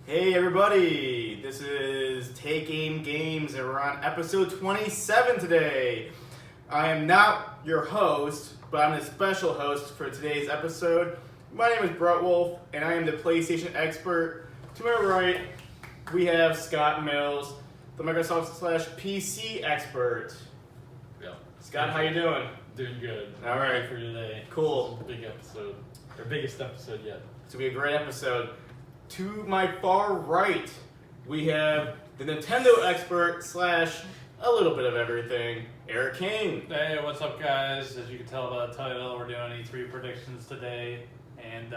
Hey everybody, this is Take Aim Games and we're on episode 27 today. I am not your host, but I'm the special host for today's episode. My name is Brett Wolf and I am the PlayStation expert. To my right, we have Scott Mills, the Microsoft/PC expert. Yeah. Scott, how you doing? Doing good. All right. For today. Cool. Big episode. Our biggest episode yet. It's going to be a great episode. To my far right, we have the Nintendo expert / a little bit of everything, Eric King. Hey, what's up, guys? As you can tell by the title, we're doing E3 predictions today, and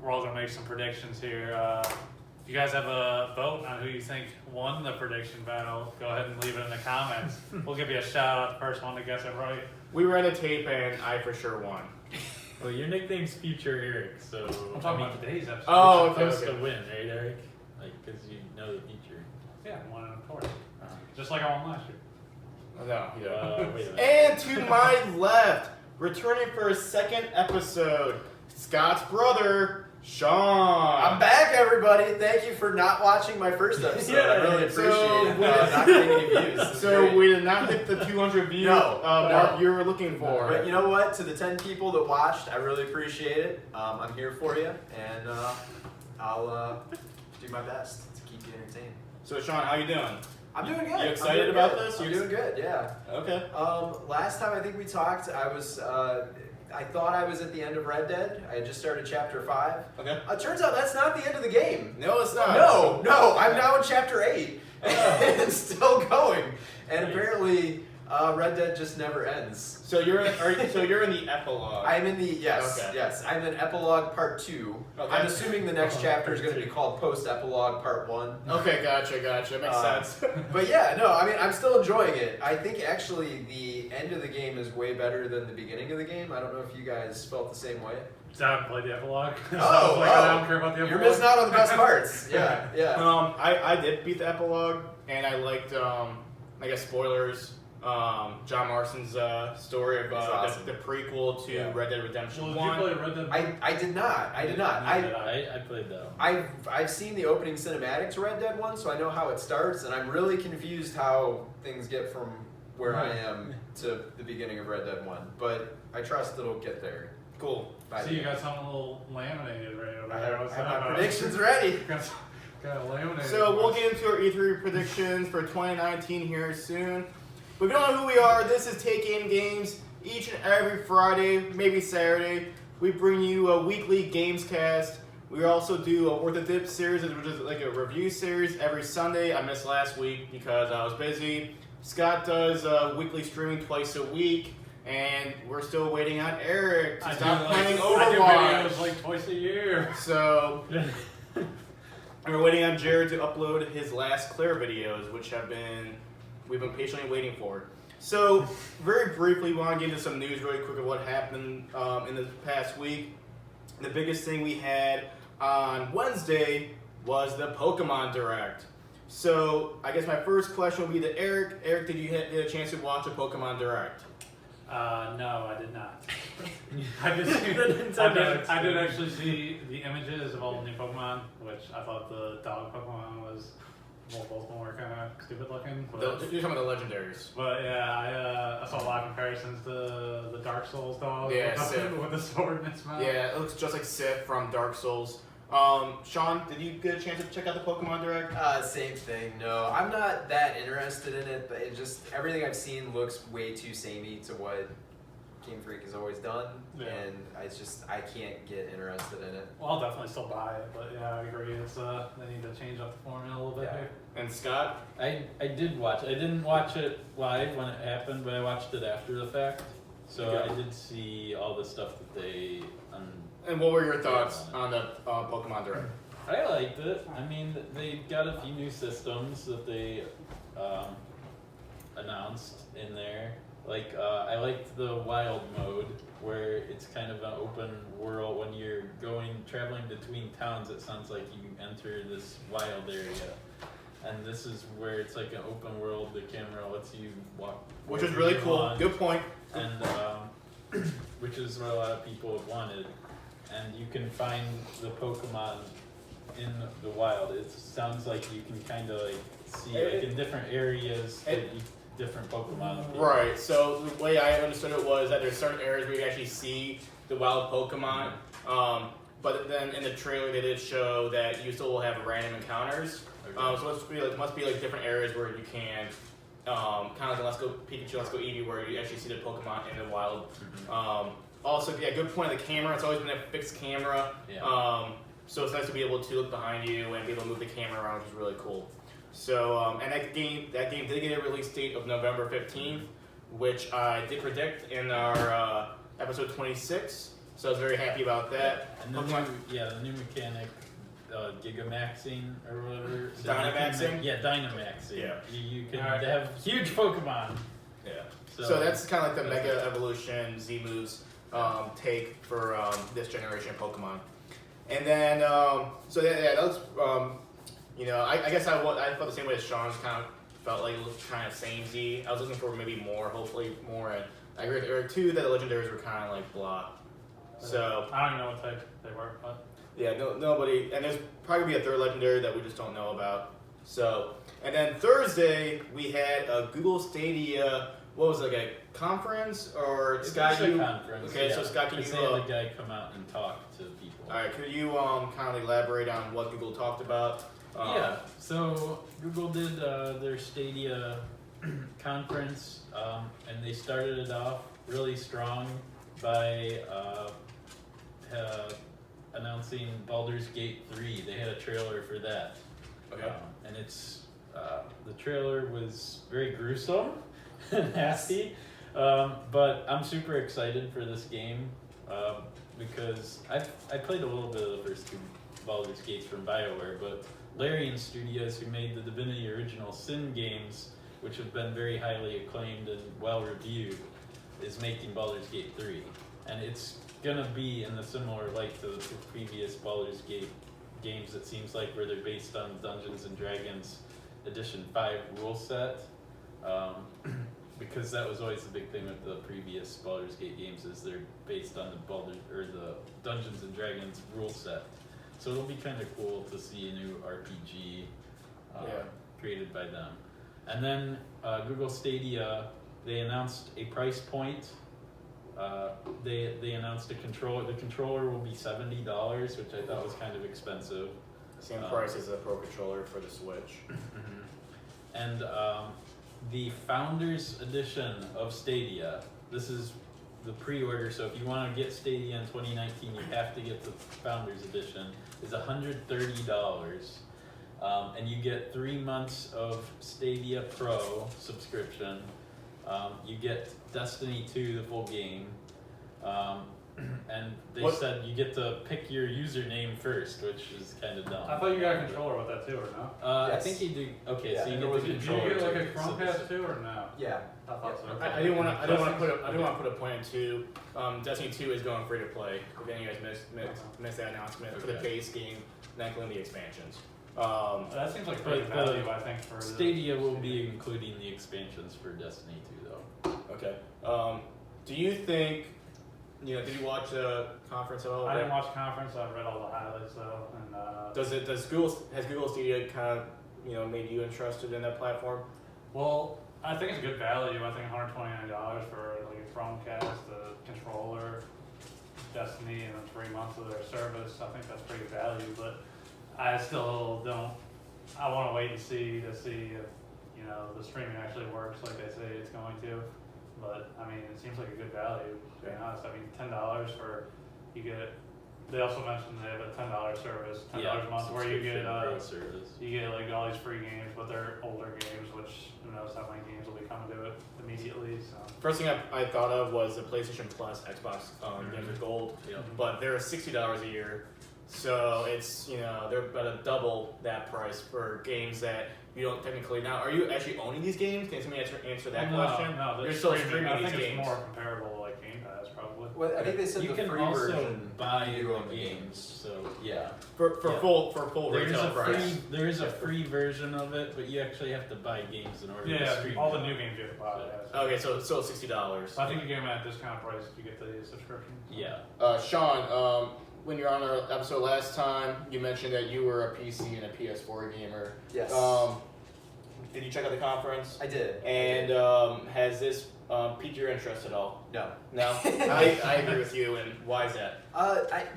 we're all going to make some predictions here. If you guys have a vote on who you think won the prediction battle, go ahead and leave it in the comments. We'll give you a shout out, the first one to guess it right. We read a tape and I for sure won. Well, your nickname's Future Eric, so... I'm talking about today's episode. Oh, you're okay. supposed to win, right, Eric? Like, because you know the future. Yeah, I won it, of course. Just like I won last year. No, you don't. Wait a minute. And to my left, returning for a second episode, Scott's brother, Sean. I'm back, everybody. Thank you for not watching my first episode. I really appreciate not getting any views. This is So great. we did not hit the 200 view mark you were looking for. But you know what? To the 10 people that watched, I really appreciate it. I'm here for you, and I'll do my best to keep you entertained. So Sean, how you doing? I'm doing good. You excited about this? I'm doing good. Yeah. Okay. Last time I think we talked, I thought I was at the end of Red Dead. I had just started Chapter 5. Okay. Turns out that's not the end of the game. No, it's not. No, I'm now in Chapter 8. And still going. And apparently, Red Dead just never ends. So you're in the epilogue. I'm in the, yes, Okay. yes. I'm in Epilogue Part 2. Okay. I'm assuming the next chapter is going to be called Post-Epilogue Part 1. Okay, gotcha. Makes sense. But yeah, no, I mean, I'm still enjoying it. I think actually the end of the game is way better than the beginning of the game. I don't know if you guys felt the same way. So I haven't played the epilogue. Oh, I don't care about the epilogue. You're missing out on the best parts. Yeah, yeah. I did beat the epilogue, and I liked, I guess spoilers, John Marston's story of awesome. the prequel to Red Dead Redemption Well, 1. did you play Red Dead? I did not. I played that one. I've seen the opening cinematic to Red Dead 1, so I know how it starts, and I'm really confused how things get from where I am to the beginning of Red Dead 1. But I trust it'll get there. Cool. by See, the you end. got something a little laminated right over I there. have, What's I have that my about? predictions ready. Got a laminated. So we'll get into our E3 predictions for 2019 here soon. But if you don't know who we are, this is Take Aim Games. Each and every Friday, maybe Saturday, we bring you a weekly Gamescast. We also do a Worth a Dip series, which is like a review series every Sunday. I missed last week because I was busy. Scott does weekly streaming twice a week. And we're still waiting on Eric to stop playing Overwatch. I do videos like twice a year. So, we're waiting on Jared to upload his last Claire videos, which we've been patiently waiting for. So, very briefly, we want to get into some news really quick of what happened in the past week. The biggest thing we had on Wednesday was the Pokémon Direct. So, I guess my first question would be to Eric. Eric, did you get a chance to watch a Pokemon Direct? No, I did not. I did actually see the images of all the new Pokemon, which I thought the dog Pokemon was, well, both of them were kind of stupid looking. You're talking about the legendaries. But yeah, I saw a lot of comparisons to the Dark Souls dog Yeah, with the sword in its mouth. Yeah, it looks just like Sith from Dark Souls. Sean, did you get a chance to check out the Pokemon Direct? Same thing. No, I'm not that interested in it. But it just everything I've seen looks way too samey to what Game Freak has always done, and I can't get interested in it. Well, I'll definitely still buy it, but yeah, I agree. It's they need to change up the formula a little bit here. And Scott? I did watch. I didn't watch it live when it happened, but I watched it after the fact. So I did see all the stuff that they. And what were your thoughts on the Pokemon Direct? I liked it. I mean, they got a few new systems that they announced in there. Like, I liked the wild mode, where it's kind of an open world. When you're traveling between towns, it sounds like you enter this wild area. And this is where it's like an open world. The camera lets you walk. Which is really cool. Good point. And which is what a lot of people have wanted. And you can find the Pokemon in the wild. It sounds like you can kind of like see like in different areas different Pokemon appear. Right. So the way I understood it was that there's certain areas where you actually see the wild Pokemon. But then in the trailer they did show that you still will have random encounters. Okay. So it must be like different areas where you can kind of like Let's Go Pikachu, Let's Go Eevee, where you actually see the Pokemon in the wild. Also, yeah, good point of the camera. It's always been a fixed camera. Yeah. So it's nice to be able to look behind you and be able to move the camera around, which is really cool. So, and that game did get a release date of November 15th, which I did predict in our episode 26. So I was very happy about that. And the new mechanic, Gigamaxing or whatever. So Dynamaxing? Dynamaxing. Yeah. You can have huge Pokemon. Yeah. So that's kind of like the Mega Evolution Z moves take for this generation of Pokemon. And then, that was, I guess I felt the same way as Sean's kind of felt like it was kind of samey. I was looking for maybe more, hopefully more. And I agree with Eric too that the legendaries were kind of like blah. So I don't even know what type they were, but yeah, nobody, and there's probably be a third legendary that we just don't know about. So, and then Thursday we had a Google Stadia. What was it, like a conference or Scott? It's a conference. Okay, yeah. so Scott, can you? The guy come out and talk to people. All right, could you kind of elaborate on what Google talked about? Yeah. So Google did their Stadia conference, and they started it off really strong by announcing Baldur's Gate 3. They had a trailer for that. Okay. And it's the trailer was very gruesome and nasty, but I'm super excited for this game because I played a little bit of the first two Baldur's Gates from BioWare, but Larian Studios, who made the Divinity Original Sin games, which have been very highly acclaimed and well reviewed, is making Baldur's Gate 3. And it's gonna be in the similar light to the previous Baldur's Gate games, it seems like, where they're based on Dungeons and Dragons Edition 5 rule set. Because that was always the big thing with the previous Baldur's Gate games, is they're based on the Dungeons and Dragons rule set. So it'll be kind of cool to see a new RPG created by them. And then Google Stadia, they announced a price point. They announced a controller. The controller will be $70, which I thought was kind of expensive. Same price as a Pro Controller for the Switch. And the Founders Edition of Stadia, this is the pre-order, so if you want to get Stadia in 2019, you have to get the Founders Edition, is $130. And you get 3 months of Stadia Pro subscription. You get Destiny 2, the full game. And they said you get to pick your username first, which is kind of dumb. I thought you got a controller with that too, or no? I think you do. Okay, Yeah. so you Did get the you controller. get like a too. Chromecast too, or no? Yeah. I thought so. I didn't want to put a point in two. Destiny 2 is going free to play. If any of you guys missed that announcement for the base game, not including the expansions. That seems like great value, I think, for Stadia will be including the expansions for Destiny 2, though. Okay. Do you think? Did you watch the conference at all? I didn't watch the conference. I've read all the highlights though, and Has Google Stadia kind of made you interested in that platform? well, I think it's a good value. I think $129 for like a Chromecast, a controller, Destiny, and then 3 months of their service. I think that's pretty value, but I still don't. I want to wait and see if the streaming actually works like they say it's going to. But I mean, it seems like a good value. To be honest, I mean, $10 for you get. They also mentioned they have a $10 service, $10 a month, where you get like all these free games, but they're older games, which who knows how many games will be coming to it immediately. So First thing I thought of was the PlayStation Plus Xbox games with gold, but they're $60 a year, so it's they're about to double that price for games that you don't technically. Now, are you actually owning these games? Can somebody answer that question? No, you're still streaming I these think games. it's more comparable to like Game Pass, probably. Well, I think they said you the can free also version buy you own the games, so yeah. For full retail price. There is a free version of it, but you actually have to buy games in order to stream. All them. the new games you have to buy. Okay, so it's still $60. I think you get them at a discount price if you get the subscription. Yeah. Sean, when you were on our episode last time, you mentioned that you were a PC and a PS4 gamer. Yes. Did you check out the conference? I did. And has this piqued your interest at all? No. No? I agree with you, and why is that?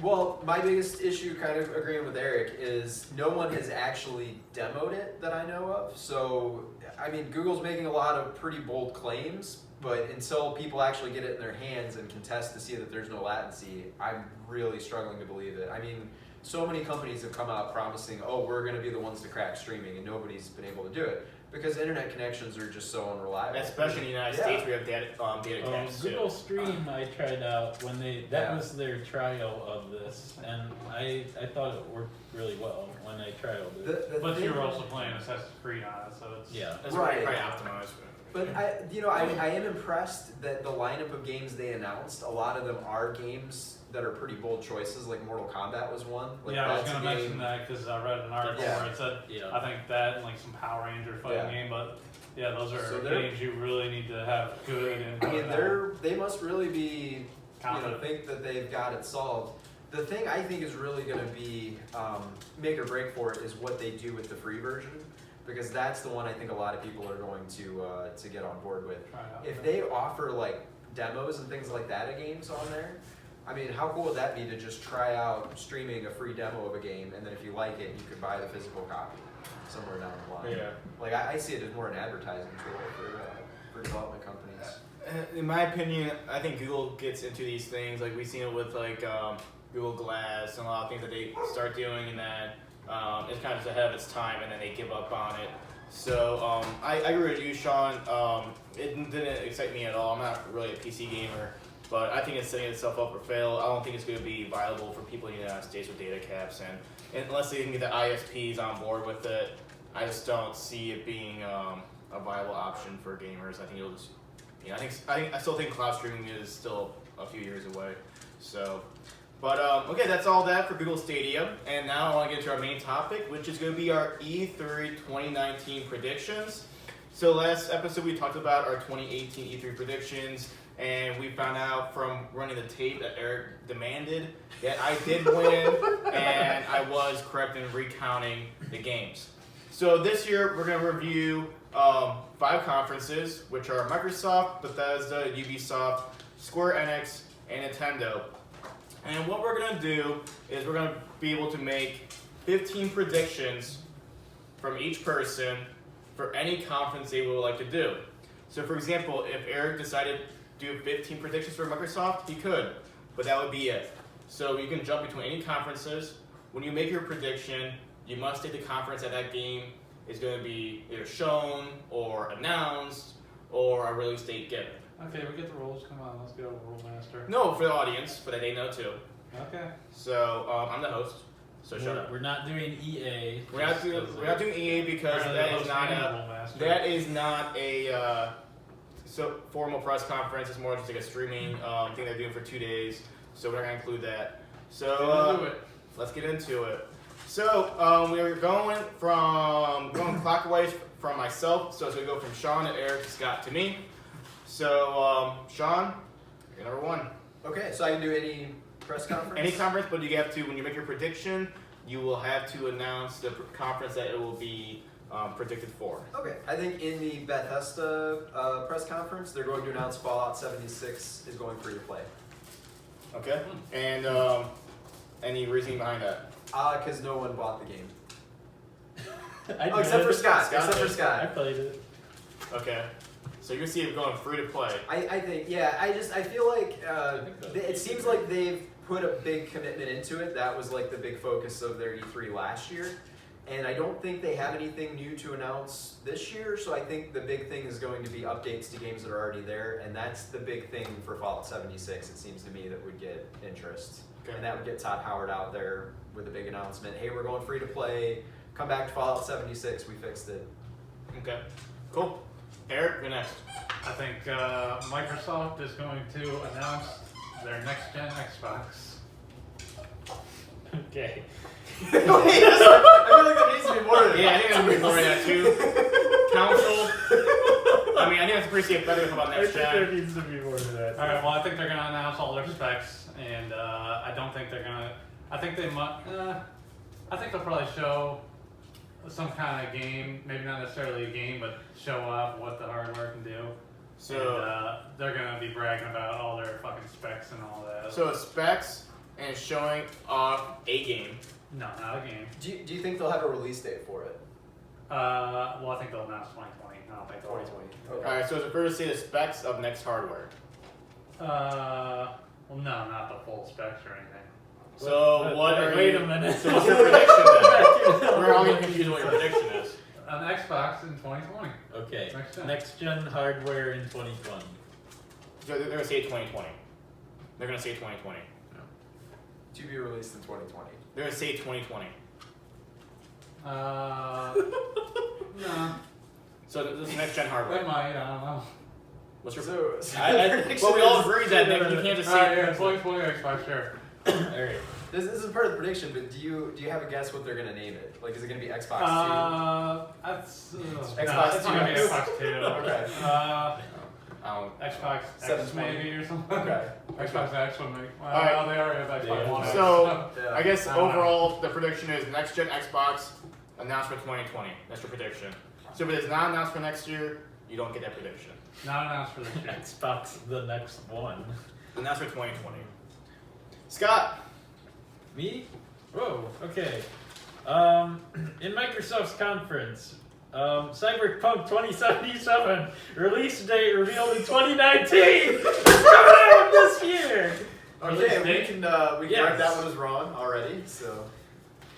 Well, my biggest issue, kind of agreeing with Eric, is no one has actually demoed it that I know of. So, I mean, Google's making a lot of pretty bold claims, but until people actually get it in their hands and can test to see that there's no latency, I'm really struggling to believe it. I mean, so many companies have come out promising, oh, we're going to be the ones to crack streaming, and nobody's been able to do it. Because internet connections are just so unreliable. Especially in the United States, we have data caps too. Google Stream I tried out when that was their trial of this, and I thought it worked really well when I trialed it. But you were also playing Assassin's Creed on it, so it's That's right. Probably optimized. But I am impressed that the lineup of games they announced, a lot of them are games that are pretty bold choices. Like Mortal Kombat was one. Like, yeah, I was that's going a to game- mention that because I read an article where it said, I think that and like some Power Rangers fighting game, but yeah, those are So games you really need to have good. And I mean, they must really be think that they've got it solved. The thing I think is really going to be make or break for it is what they do with the free version, because that's the one I think a lot of people are going to get on board with. If they offer like demos and things like that of games on there, I mean, how cool would that be to just try out streaming a free demo of a game, and then if you like it, you could buy the physical copy somewhere down the line. Yeah. Like I see it as more an advertising tool for development companies. In my opinion, I think Google gets into these things. Like we've seen it with like Google Glass and a lot of things that they start doing, and then it's kind of just ahead of its time, and then they give up on it. So I agree with you, Sean. It didn't excite me at all. I'm not really a PC gamer, but I think it's setting itself up for fail. I don't think it's going to be viable for people in the United States with data caps, and unless they can get the ISPs on board with it, I just don't see it being a viable option for gamers. I think it'll just, I still think cloud streaming is still a few years away. So, but okay, that's all that for Google Stadia, and now I want to get to our main topic, which is going to be our E3 2019 predictions. So last episode we talked about our 2018 E3 predictions, and we found out from running the tape that Eric demanded that I did win, and I was correct in recounting the games. So this year we're going to review 5 conferences, which are Microsoft, Bethesda, Ubisoft, Square Enix, and Nintendo. And what we're going to do is we're going to be able to make 15 predictions from each person for any conference they would like to do. So for example, if Eric decided to do 15 predictions for Microsoft, he could, but that would be it. So you can jump between any conferences. When you make your prediction, you must state the conference that game is going to be either shown or announced or a release date given. Okay, we get the rules. Come on, let's go, Rule Master. No, for the audience, but that they know too. Okay. So I'm the host. So shut up. We're not doing EA. We're not doing EA because that is not a formal press conference. It's more just like a streaming thing they're doing for 2 days. So we're not gonna include that. So let's get into it. So we're going clockwise from myself. So it's gonna go from Sean to Eric to Scott to me. So Sean, you're number 1. Okay, so I can do any press conference? Any conference, but you have to, when you make your prediction, you will have to announce the conference that it will be predicted for. Okay, I think in the Bethesda press conference, they're going to announce Fallout 76 is going free to play. Okay, and any reasoning behind that? Because no one bought the game. Except for Scott. I played it. Okay, so you see it going free to play. I think, yeah, I feel like it seems like they've put a big commitment into it. That was like the big focus of their E3 last year. And I don't think they have anything new to announce this year, so I think the big thing is going to be updates to games that are already there, and that's the big thing for Fallout 76, it seems to me, that would get interest. Okay. And that would get Todd Howard out there with a big announcement. Hey, we're going free to play. Come back to Fallout 76. We fixed it. Okay, cool. Eric, you're next. I think Microsoft is going to announce their next-gen Xbox. Okay. I feel like there needs to be more than that. Yeah, I think that's more than that too. Council. I mean, I think that's pretty safe. Better about next gen. There needs to be more than that. All right. Well, I think they're going to announce all their specs, and I don't think they're going to I think they might. I think they'll probably show some kind of game, maybe not necessarily a game, but show off what the hardware can do. So And, they're gonna be bragging about all their fucking specs and all that. so specs and showing off a game. No, not a game. Do you think they'll have a release date for it? Well, I think they'll announce 2020. I don't think they'll. 2020. Okay. All right. So is it fair to say the specs of next hardware? Well, no, not the full specs or anything. So what are wait you? a minute. So what's your prediction then? We're all getting confused what your prediction is. An Xbox in 2020. Okay. Next gen. Next gen hardware in 2020. So they're gonna say 2020. They're gonna say 2020. To be released in 2020. They're gonna say 2020. No. So this is next gen They hardware. might. I don't know. What's your? So Well, we all agree that you can't just Alright, say. yeah, 2020 Xbox, sure. Alright. This is part of the prediction, but do you have a guess what they're gonna name it? Like, is it gonna be Xbox That's Xbox no, it's not gonna be 2. Xbox 2. Okay. Xbox X 720. maybe or something. 2? Okay. Xbox X would make. Well, Alright. they already have Xbox Yeah. One X. So Yeah. I guess I don't know. overall the prediction is next gen Xbox announced for 2020. That's your prediction. So if it is not announced for next year, you don't get that prediction. Not announced for this year. Xbox the next one. Announced for 2020. Scott. Me? Whoa, okay. In Microsoft's conference, Cyberpunk 2077 release date revealed in 2019. It's coming out this year. Okay, we can Yes. write that one as wrong already. So.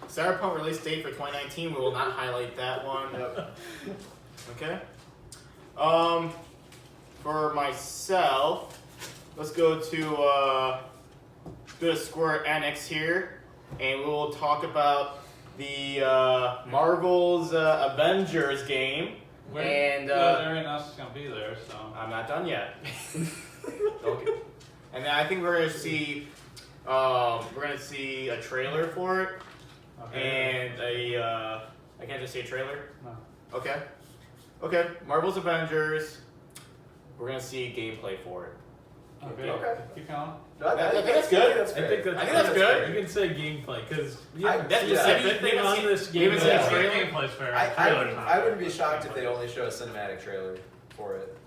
Cyberpunk release date for 2019. We will not highlight that one. Yep. Okay. For myself, let's go to Square Enix here, and we will talk about the Marvel's Avengers game. And they already announced it's gonna be there, so. I'm not done yet. Okay. And then I think we're gonna see a trailer for it, Okay. and I can't just say trailer. No. Okay. Okay. Marvel's Avengers. We're gonna see gameplay for it. Okay. Okay. Keep going. No, I think that's good. I think that's, I think that's good. You can say gameplay because that's anything on this game. even is seen like- trailer? Gameplay's fair. I Trailer's not I wouldn't fair. be shocked if they only show a cinematic trailer for it.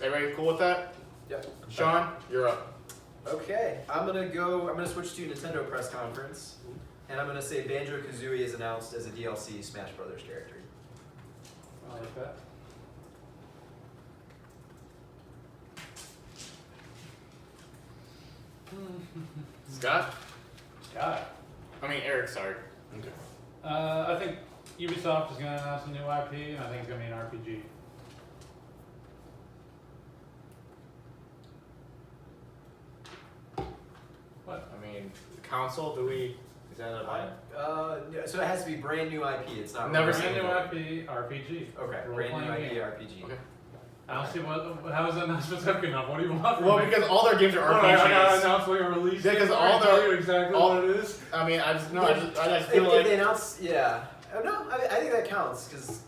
Everybody cool with that? Yep. Sean, you're up. Okay, I'm gonna switch to Nintendo press conference, and I'm gonna say Banjo-Kazooie is announced as a DLC Smash Brothers character. I like that. Scott? Got it. I mean Eric, sorry. Okay. I think Ubisoft is going to announce a new IP, and I think it's going to be an RPG. What? I mean, console, is that a line? Yeah, so it has to be brand new IP. It's not Never really- seen Brand it. new IP, RPG. Okay, Role brand new playing IP game. RPG. Okay. I don't see how is that not specific enough? What do you want from Well, me? because all their games are What, I gotta RPGs. announce what your release Yeah, 'cause date, all I tell the- you exactly all- what it is. I mean, I just If feel like they announce, yeah. Oh, no, I think that counts because,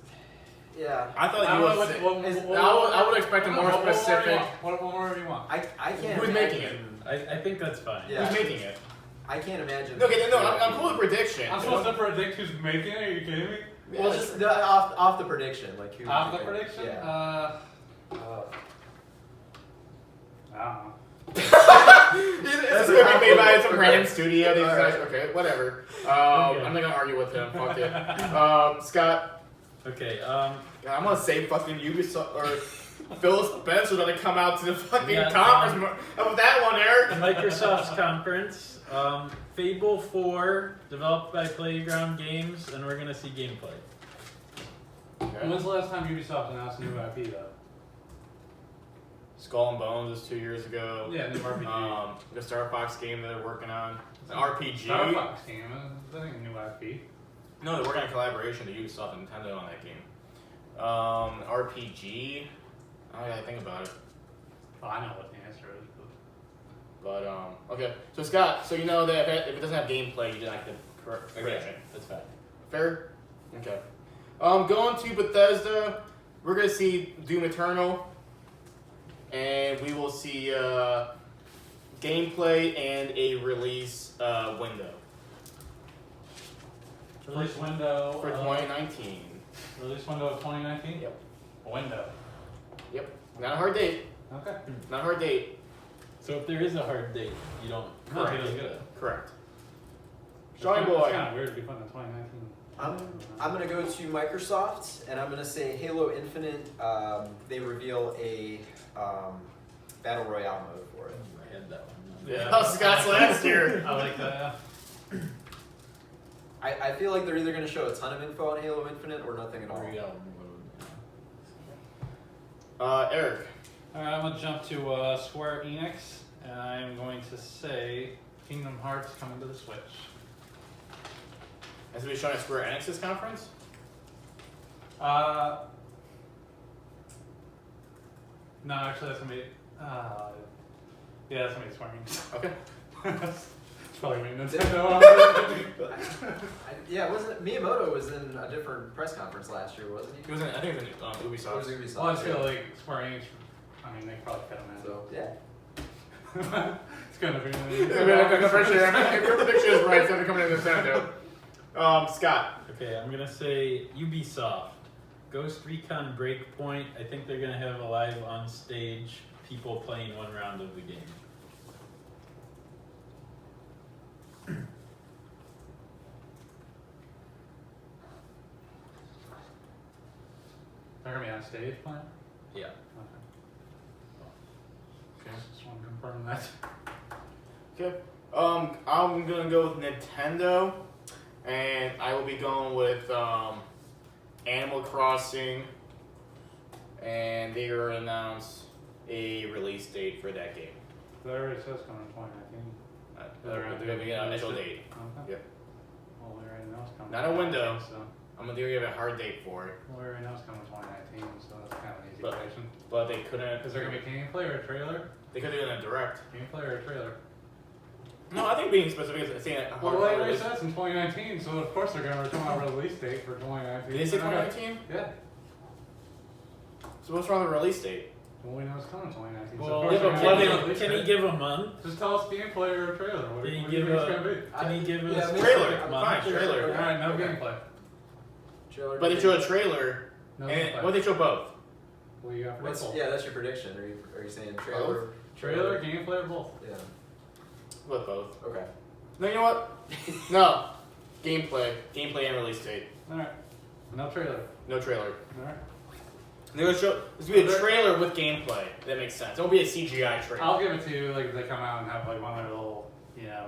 yeah. I thought I you would- would. what- say- what- is- what- I would expect a more what more do you specific. want? What more do you want? I can't. Who's making it? I think that's fine. Yeah. Who's making it? I can't imagine. Okay, no, I'm cool with prediction. I'm supposed to predict who's making it? Are you kidding me? Well, just off the prediction, like who? Off the prediction? Yeah. I don't know. This is gonna be made by some random studio. These Alright. guys, okay, whatever. Okay. I'm not gonna argue with him. Fuck it. Scott, Okay. God, I'm gonna say fucking Ubisoft or Phil Spencer gonna come out to the fucking Yeah, conference of that one, Eric. Microsoft's conference. Fable 4, developed by Playground Games, and we're gonna see gameplay. When's the last time Ubisoft announced a new IP though? Skull and Bones was 2 years ago. Yeah, new RPG. The Star Fox game that they're working on. An RPG. Star Fox game, that ain't a new IP. No, they're working on collaboration to Ubisoft and Nintendo on that game. RPG. I gotta think about it. Well, I know what the answer is, But okay. So Scott, so you know that if it doesn't have gameplay, you didn't like the prediction. That's fine. Fair? Okay. Going to Bethesda, we're gonna see Doom Eternal, and we will see gameplay, and a release window Release window for 2019. Release window of 2019. Yep. A window. Yep. Not a hard date. Okay. Not a hard date. So if there is a hard date, you don't. No, he Correct. doesn't get it. Correct. It's Johnny kinda- boy. It's kind of weird to be putting in 2019. I'm gonna go to Microsoft, and I'm gonna say Halo Infinite. They reveal a battle royale mode for it. I had that one. Yeah. Oh, Scott's last year. I like that. Yeah. I feel like they're either gonna show a ton of info on Halo Infinite or nothing at all. Royale mode. Eric. Alright, I'm gonna jump to Square Enix, and I'm going to say Kingdom Hearts coming to the Switch. As we showing at Square Enix's conference. No, actually, that's gonna be. Yeah, that's gonna be Square Enix. Okay. It's probably gonna be Nintendo. Yeah, wasn't Miyamoto was in a different press conference last year, wasn't he? It was in, I think it was in Or was Ubisoft. it Ubisoft? Well, I just feel like Square Enix. I mean, they probably cut them in. So yeah. It's gonna be. I'm pretty sure. If your prediction is right, it's going to come in Nintendo. Scott. Okay, I'm gonna say Ubisoft. Ghost Recon Breakpoint. I think they're gonna have a live on stage people playing one round of the game. They're gonna be on stage playing. Yeah. Okay. Just want to confirm that. Okay. I'm gonna go with Nintendo, and I will be going with Animal Crossing, and they are announce a release date for that game. That already says coming in 2019. They're gonna do They're gonna be an release initial date? date. Okay. Yep. Well, we already know it's coming. Not a window. So, I'm gonna give a hard date for it, well, we already know it's coming in 2019, so that's kind of an easy But- question. but they couldn't. Is there gonna be gameplay or a trailer? They could do it in a direct. Gameplay or a trailer? No, I think being specific is saying a Well, hard they already release. said it's in 2019, so of course they're gonna come out a release date for 2019. Did they say They're not gonna- 2019? Yeah. So what's wrong with the release date? Well, we know it's coming in 2019. So Well, of course yeah, they're but gonna what have a if- release can he date. give a month? Just tell us gameplay or a trailer. What Can do he you give think it's a? gonna be? Can he give Yeah, us Trailer. a month Fine, or trailer. something? Alright, no Okay. gameplay. Trailer But they date. show a trailer, No and gameplay. what they show both? What do you got for What's, both? yeah, that's your prediction. Are you saying trailer? Trailer, gameplay, or both? Yeah. What both? Okay. No, you know what? No. Gameplay and release date. Alright. No trailer. No trailer. Alright. They're gonna show. It's gonna be a trailer with gameplay. That makes sense. It won't be a CGI trailer. I'll give it to you, like, if they come out and have, like, one of their little,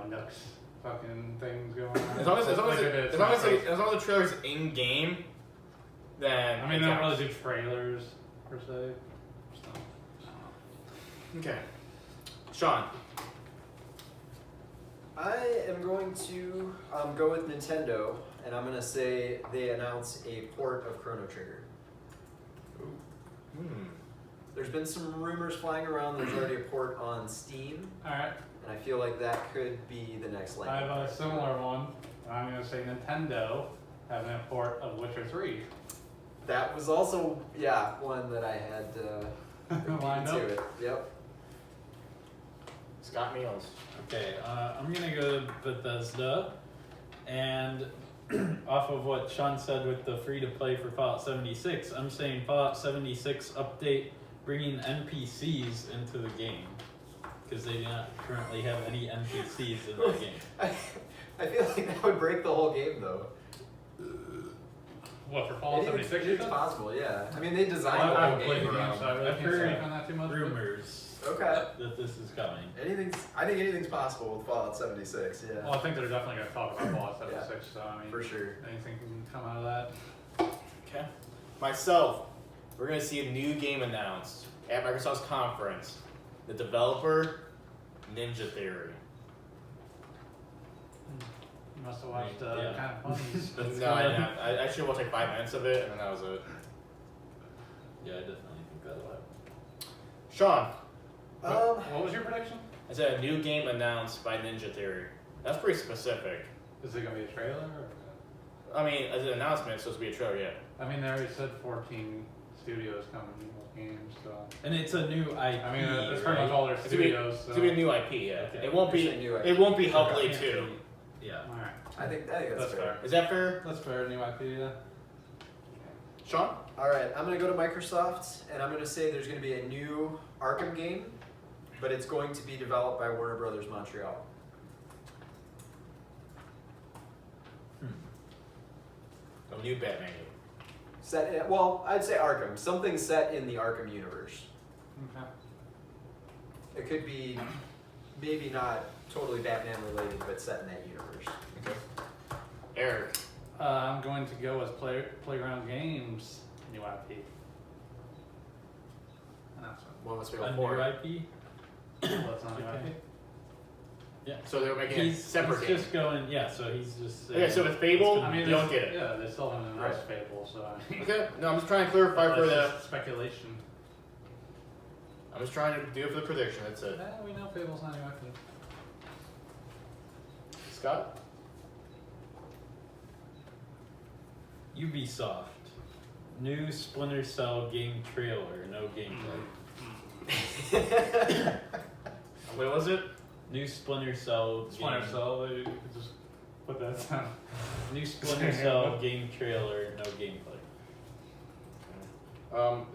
nooks fucking things going on. As long as Like it is. the trailer's in game, then. I mean, it they don't counts. really do trailers, per se. So, Okay. Sean. I am going to go with Nintendo, and I'm going to say they announce a port of Chrono Trigger. There's been some rumors flying around. There's already a port on Steam, Alright. and I feel like that could be the next I have lightning. a similar one. I'm going to say Nintendo having a port of Witcher 3. That was also, one that I had Lined to up. it. Yep. Scott Meals. Okay, I'm gonna go Bethesda, and off of what Sean said with the free to play for Fallout 76, I'm saying Fallout 76 update bringing NPCs into the game because they do not currently have any NPCs in that game. I feel like that would break the whole game, though. What, for Fallout 76? you It's said? possible, yeah. I mean, they designed Well, the I whole haven't played game the game, around. so I really I've can't heard speak on that too much. Rumors Okay. that this is coming. I think anything's possible with Fallout 76, yeah. Well, I think they're definitely going to talk about Fallout 76, so I mean, For sure. anything can come out of that. Okay. Myself. We're gonna see a new game announced at Microsoft's conference. The developer, Ninja Theory. You must have watched Yeah. Kind of Funny. That's No, I didn't. I actually watched like 5 minutes of it, and then that was it. Yeah, I definitely think that'll happen. Sean. What was your prediction? I said a new game announced by Ninja Theory. That's pretty specific. Is it going to be a trailer? Or... I mean, as an announcement, it's supposed to be a trailer, yeah. I mean, they already said 14 studios coming with games, so. And it's a new IP. I mean, it's pretty right? much all their It's gonna be- studios. It's gonna be a new IP. Yeah. Okay. It won't be. You're saying new It won't be So Hellblade can't 2. be- Yeah. Alright, I think that's that's fair. fair. Is that fair, That's fair, new IP, yeah. Sean? All right, I'm gonna go to Microsoft, and I'm gonna say there's gonna be a new Arkham game, but it's going to be developed by Warner Brothers Montreal. A new Batman game. Set in, well, I'd say Arkham. Something set in the Arkham universe. Okay. It could be maybe not totally Batman related, but set in that universe. Okay. Eric. I'm going to go with Playground Games, new IP. Announcement. What was A Fable new 4? IP. Well, that's not new Okay. IP. Yeah. So they're making a He's separate he's game. just going. Yeah. So he's just. Okay, so with Fable, I mean, you don't there's- get it. Yeah, they still haven't announced Fable, so I mean. Okay. No, I'm just trying to clarify for that's the. just speculation. I'm just trying to do it for the prediction. That's it. Yeah, we know Fable's not new IP. Scott. Ubisoft. New Splinter Cell game trailer. No gameplay. What was it? New Splinter Cell. Splinter game- Cell, you could just put that down. New Splinter Cell game trailer. No gameplay.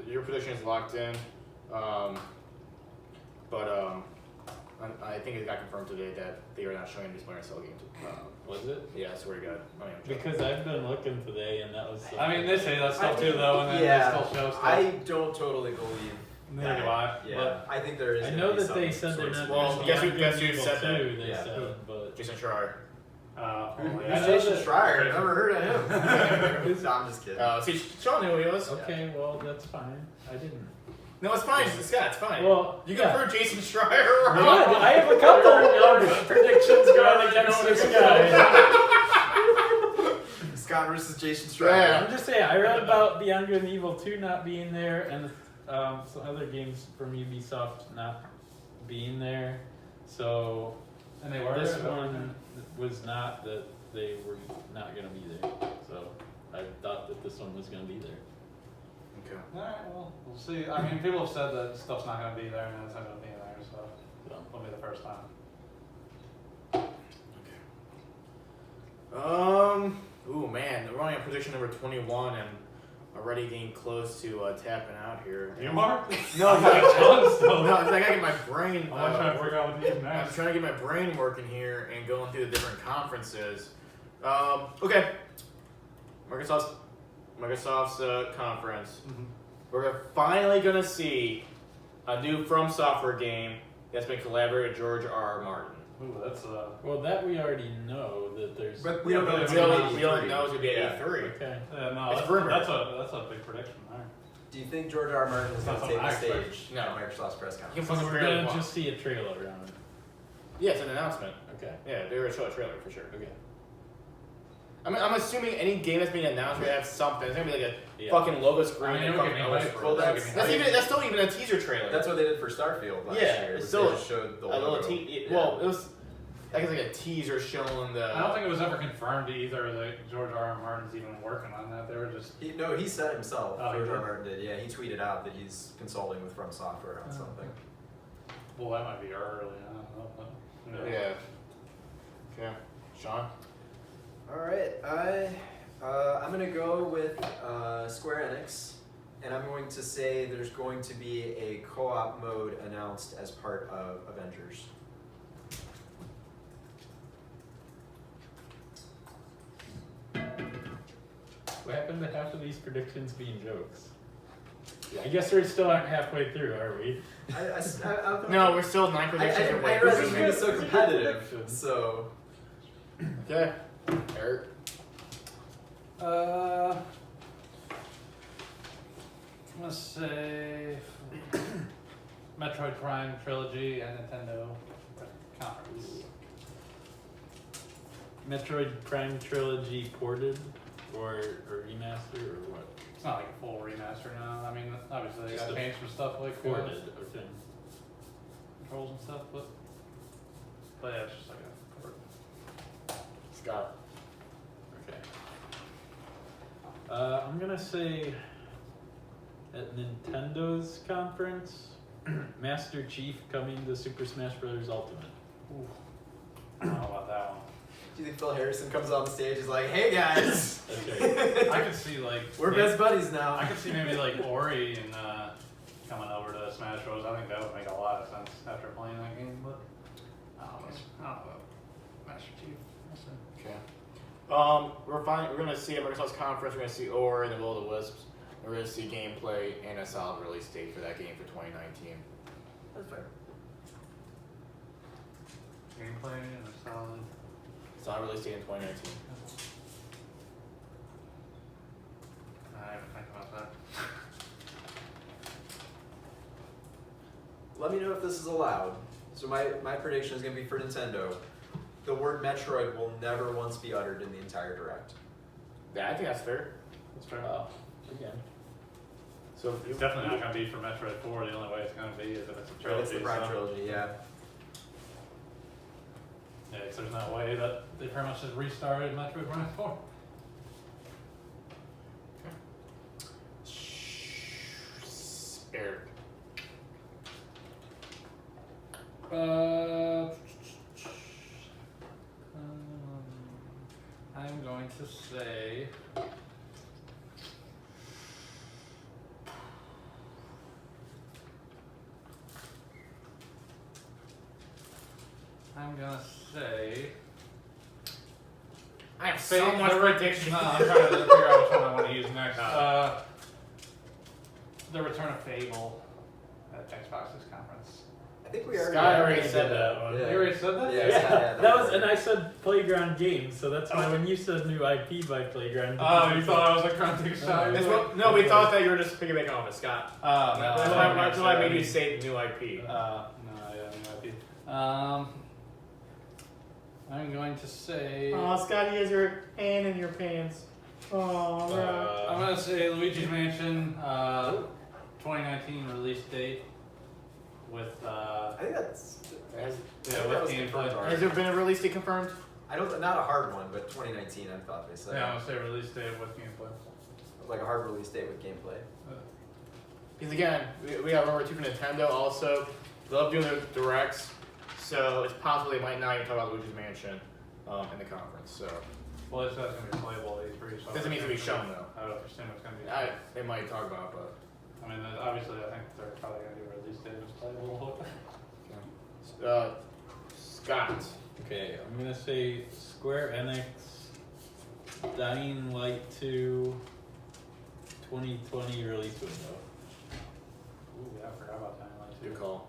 Your prediction is locked in. But I think it got confirmed today that they are not showing the Splinter Cell game. Was it? Yeah, I swear to God. I mean, I'm joking. Because I've been looking today, and that was. I mean, they say that stuff too, I- though, and then yeah, they still show stuff. I don't totally believe. Neither do I. Yeah, I think there is. I gonna know be that they some said they're sort not. of Well, doing guess who- Beyond guess who Evil said that? 2, They Yeah. said, but Jason Schreier. Well, Who's yeah. Jason that- Schreier? Never heard of him. No, I'm just kidding. See, Sean knew who he was. okay, well that's fine. I didn't. No, it's fine. Scott, it's fine. Well, you yeah. confirmed Jason Schreier Good. wrong. I have a couple of predictions going against this guy. Scott versus Jason Yeah. Schreier. I'm just saying, I read about Beyond Good and Evil 2 not being there, and some other games from Ubisoft not being there. So And they were this there, one was not that they were not going to be there. So I thought that this one was going to be there. Okay. Alright, well, we'll see. I mean, people have said that stuff's not going to be there and it's not going to be there, so So. it'll be the first time. Ooh, man. We're only on prediction number 21 and already getting close to tapping out here. You are? No, I'm like, John still. no, it's like I get my brain. I'm trying to figure out what to do I'm next. trying to get my brain working here and going through the different conferences. Okay. Microsoft's conference. Mhm. We're finally gonna see a new From Software game that's been collaborated with George R. R. Martin. Ooh, that's Well, that we already know that there's. But we don't know. We It's We don't- gonna don't, be we don't E3. know it's gonna be Yeah. at E3. Okay. no, It's that's, rumored. that's a big prediction there. Do you think George R. R. Martin is going That's to take the something I expect. stage No. at Microsoft's press You can conference? So fucking we're barely gonna walk. just see a trailer on it. Yeah, it's an announcement. Okay. Yeah, they're gonna show a trailer for sure. Okay. I'm assuming any game that's being announced will have something. It's gonna be like a Yeah. fucking logo screen. I mean, and it'll fucking give me logo hype. screen. Well, That's still even a teaser trailer. That's what they did for Starfield last Yeah, year. it's was still they just showed the a little logo. te- Yeah. Well, it was like a teaser showing the. I don't think it was ever confirmed either that George R. R. Martin's even working on that. They were just. He said himself. Oh, he George R. did? Martin did. Yeah, he tweeted out that he's consulting with From Software on Oh. something. Well, that might be early. I don't know. But, who knows? Yeah. Okay, Sean. All right, I'm gonna go with Square Enix, and I'm going to say there's going to be a co-op mode announced as part of Avengers. What happened to half of these predictions being jokes? I guess we still aren't halfway through, are we? No, we're still 9 I predictions away. realize this game is so competitive, so Okay, Eric. I'm gonna say Metroid Prime trilogy and Nintendo conference. Metroid Prime Trilogy ported or remaster or what? It's not like a full remaster now. I mean, obviously they Just gotta a change some stuff like Ported, okay. controls and stuff, but yeah, it's just like a port. Scott. Okay. I'm gonna say At Nintendo's conference, Master Chief coming to Super Smash Bros. Ultimate. Ooh. I don't know about that one. Do you think Phil Harrison comes on the stage and is like, hey guys? That's right. I could see like We're maybe- best buddies now. I could see maybe like Ori and coming over to Smash Bros. I think that would make a lot of sense after playing that game, but I don't know about Master Chief. Okay. We're gonna see at Microsoft's conference. We're gonna see Ori and the Will of the Wisps. We're gonna see gameplay and a solid release date for that game for 2019. That's fair. Gameplay and a solid. Solid release date in 2019. I haven't think about that. Let me know if this is allowed. So my prediction is going to be for Nintendo. The word Metroid will never once be uttered in the entire Direct. Yeah, I think that's fair. That's fair. Again. So It's definitely not going to be for Metroid 4. The only way it's going to be is if it's a Right, trilogy. it's the Prime so- Trilogy, yeah. Yeah, because there's no way that they pretty much just restarted Metroid Prime 4. Eric. I'm going to say. I'm gonna say. I have Fate- so much the prediction. No, I'm trying to figure out which one I want to use next. The Return of Fable at Xbox's conference. I think we already Sky already did said that that. one. Yeah. You already said that? Yeah. Yeah, that that was, was- and I said Playground Games, so that's why when you said new IP by Playground. Oh, you thought I was like trying to take a shot? That's what- no, we thought that you were just piggybacking off of Scott. Oh, no. That's why I made you say new IP. No, yeah, new IP. I'm going to say. Scott, you has your hand in your pants. Oh, I'm gonna say Luigi's Mansion, 2019 release date with I think that's. Has, yeah, that with was gameplay. confirmed. has there been a release date confirmed? I don't. Not a hard one, but 2019. I thought they said. Yeah, I'm gonna say release date with gameplay. Like a hard release date with gameplay. Because again, we have number 2 for Nintendo also. They love doing their directs, so it's possible they might not even talk about Luigi's Mansion in the conference. So Well, it's not gonna be playable at E3, so. doesn't need to be shown though. I would assume it's gonna be. They might talk about, it, but I mean, obviously, I think they're probably gonna do a release date that's playable. Scott. Okay, I'm gonna say Square Enix, Dying Light 2, 2020 release window. Ooh, yeah, I forgot about Dying Light 2. Good call.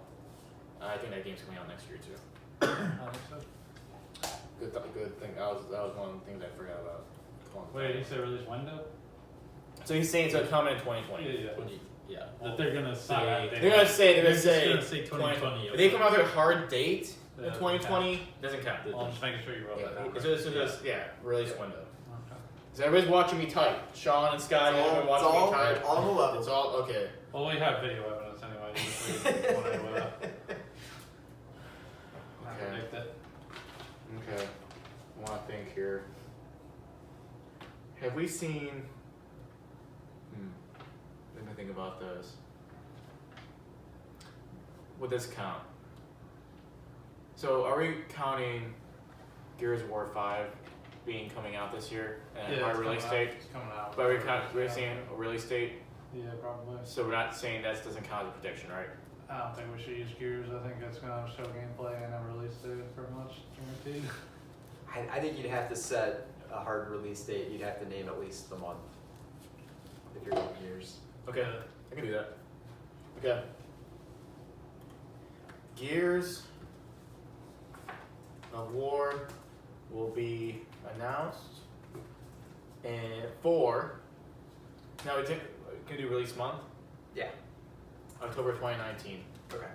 I think that game's coming out next year too. I think so. Good thing. That was one of the things I forgot about. Wait, did you say release window? So he's saying it's gonna come in 2020. Yeah. 20, yeah, that they're gonna It's not that say. big. They're gonna say They're just gonna say 2020. If they come out with a hard date in Yeah, 2020, doesn't count. Well, I'm just making sure you wrote that down. It's just release window. Okay. So everybody's watching me type. Sean and Scott, you have been watching me type. on the level. It's all okay. Well, we have video evidence anyway. Just so you wanna, Okay. predict it. Okay. I want to think here. Have we seen? Let me think about this. Would this count? So, are we counting Gears of War 5 being coming out this year and Yeah, our it's release coming out. date? It's coming out. But we're saying a release date, Yeah, probably. so we're not saying that doesn't count as a prediction, right? I don't think we should use Gears. I think it's gonna show gameplay and a release date pretty much guaranteed. I think you'd have to set a hard release date. You'd have to name at least the month. If you're doing years. Okay, I can do that. Okay. Gears of War will be announced and now we can do release month, Yeah. October 2019. Okay.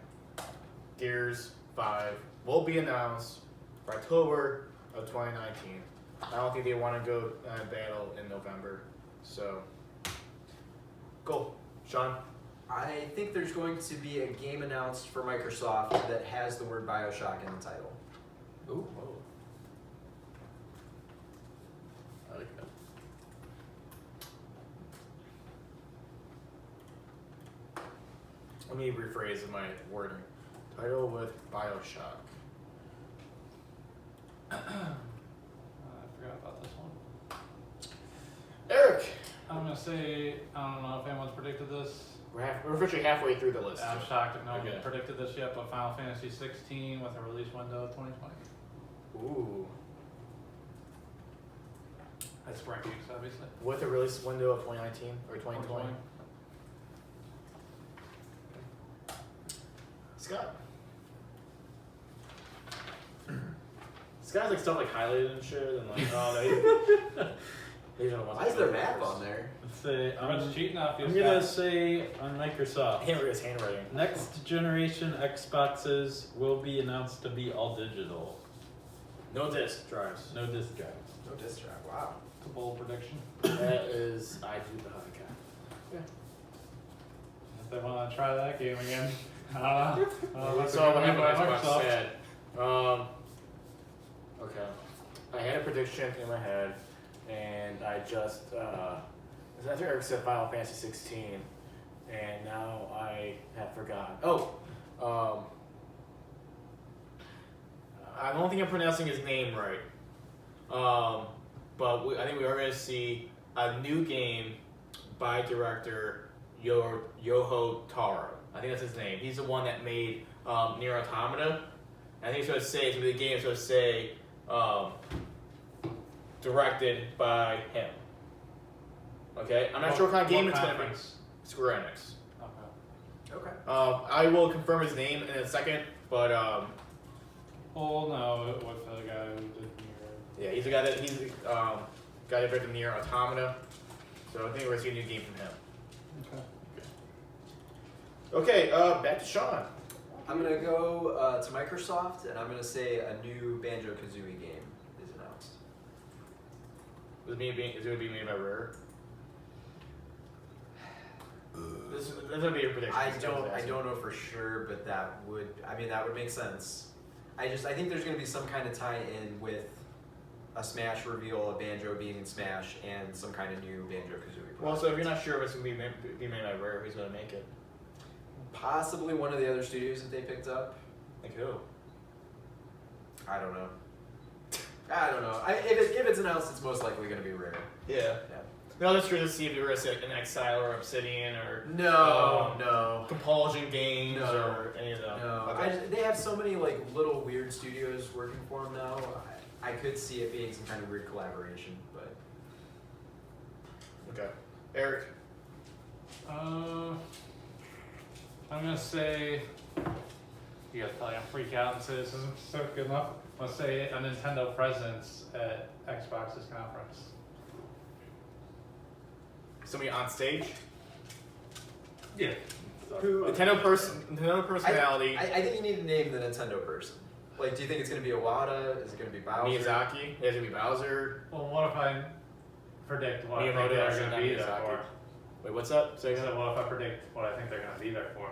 Gears 5 will be announced for October of 2019. I don't think they want to go battle in November, so cool. Sean? I think there's going to be a game announced for Microsoft that has the word BioShock in the title. Ooh. I like that. Let me rephrase my wording. Title with Bioshock. I forgot about this one. Eric! I'm gonna say, I don't know if anyone's predicted this. We're officially halfway through the list. I'm shocked if no one Okay. predicted this yet, but Final Fantasy 16 with a release window of 2020. Ooh. That's spring games, obviously. With a release window of 2019 or 2020. Scott. Scott's like stuff like highlighted and shit, and like, oh, no, these are the ones. Why is there map on there? Let's say Everyone's cheating off you. I'm gonna say on Microsoft. I can't read his handwriting. Next generation Xboxes will be announced to be all digital. No disc drives. No disc drives. No disc drive. Wow. It's a bold prediction. That is, I do the hubcap. If they want to try that game again, I don't know. That's That's all a I good have one on by Xbox Microsoft. said. Okay. I had a prediction in my head, and I just, after Eric said Final Fantasy 16, and now I have forgotten. Oh, I don't think I'm pronouncing his name right. But I think we are going to see a new game by director Yoho Taro. I think that's his name. He's the one that made Nier Automata. I think it's going to say, it's going to be the game, it's going to say directed by him. Okay? I'm not sure what kind of game it's going to be. Square Enix. Okay. Okay. I will confirm his name in a second, but Well, no, it was the guy who did Nier. yeah, he's the guy that directed Nier Automata. So I think we're going to see a new game from him. Okay. Okay, back to Sean. I'm gonna go to Microsoft, and I'm gonna say a new Banjo-Kazooie game is announced. Is it going to be made by Rare? This is going to be your prediction. I don't know for sure, but that would make sense. I think there's gonna be some kind of tie-in with a Smash reveal, a Banjo being in Smash, and some kind of new Banjo-Kazooie. Well, so if you're not sure if it's going to be made by Rare, who's going to make it? Possibly one of the other studios that they picked up. Like who? I don't know. If it's announced, it's most likely going to be Rare. Yeah. Yeah. No, that's true to see if you were an Exile or Obsidian or No. Compulsion Games No. or any of them. No. Okay. They have so many like little weird studios working for them now. I could see it being some kind of weird collaboration, but Okay. Eric. I'm gonna say, you guys probably gonna freak out and say this isn't so good enough. I'm gonna say a Nintendo presence at Xbox's conference. Somebody on stage. Yeah. Nintendo personality. I think you need to name the Nintendo person. Like, do you think it's going to be Iwata? Is it going to be Bowser? Miyazaki. It has to be Bowser. Well, what if I predict what I think Miyamoto they're actually, gonna not be there Miyazaki. for? Wait, what's up? Say again. So what if I predict what I think they're gonna be there for?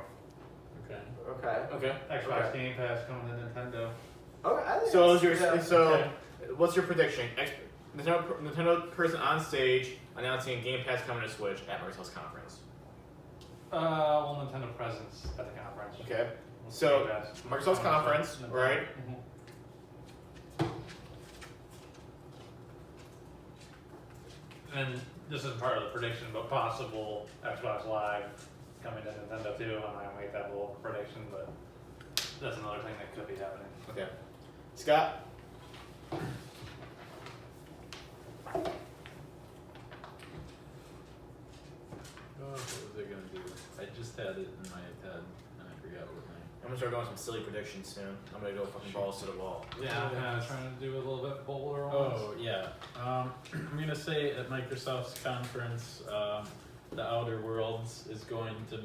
Okay. Okay. Okay. Xbox Okay. Game Pass coming to Nintendo. Okay. I think So, that's- okay. what's your prediction? Nintendo person on stage announcing Game Pass coming to Switch at Microsoft's conference. Well, Nintendo presence at the conference. Okay. With So, Game Pass. Microsoft's conference, Nintendo. right? Mhm. And this is part of the prediction, but possible Xbox Live coming to Nintendo too. I'm not gonna make that bold prediction, but that's another thing that could be happening. Okay. Scott. What was I gonna do? I just had it in my head and I forgot what my. I'm gonna start going some silly predictions soon. I'm gonna go fucking balls to the wall. Yeah, I'm kind of trying to do a little bit bolder ones. Oh yeah. I'm gonna say at Microsoft's conference, the Outer Worlds is going to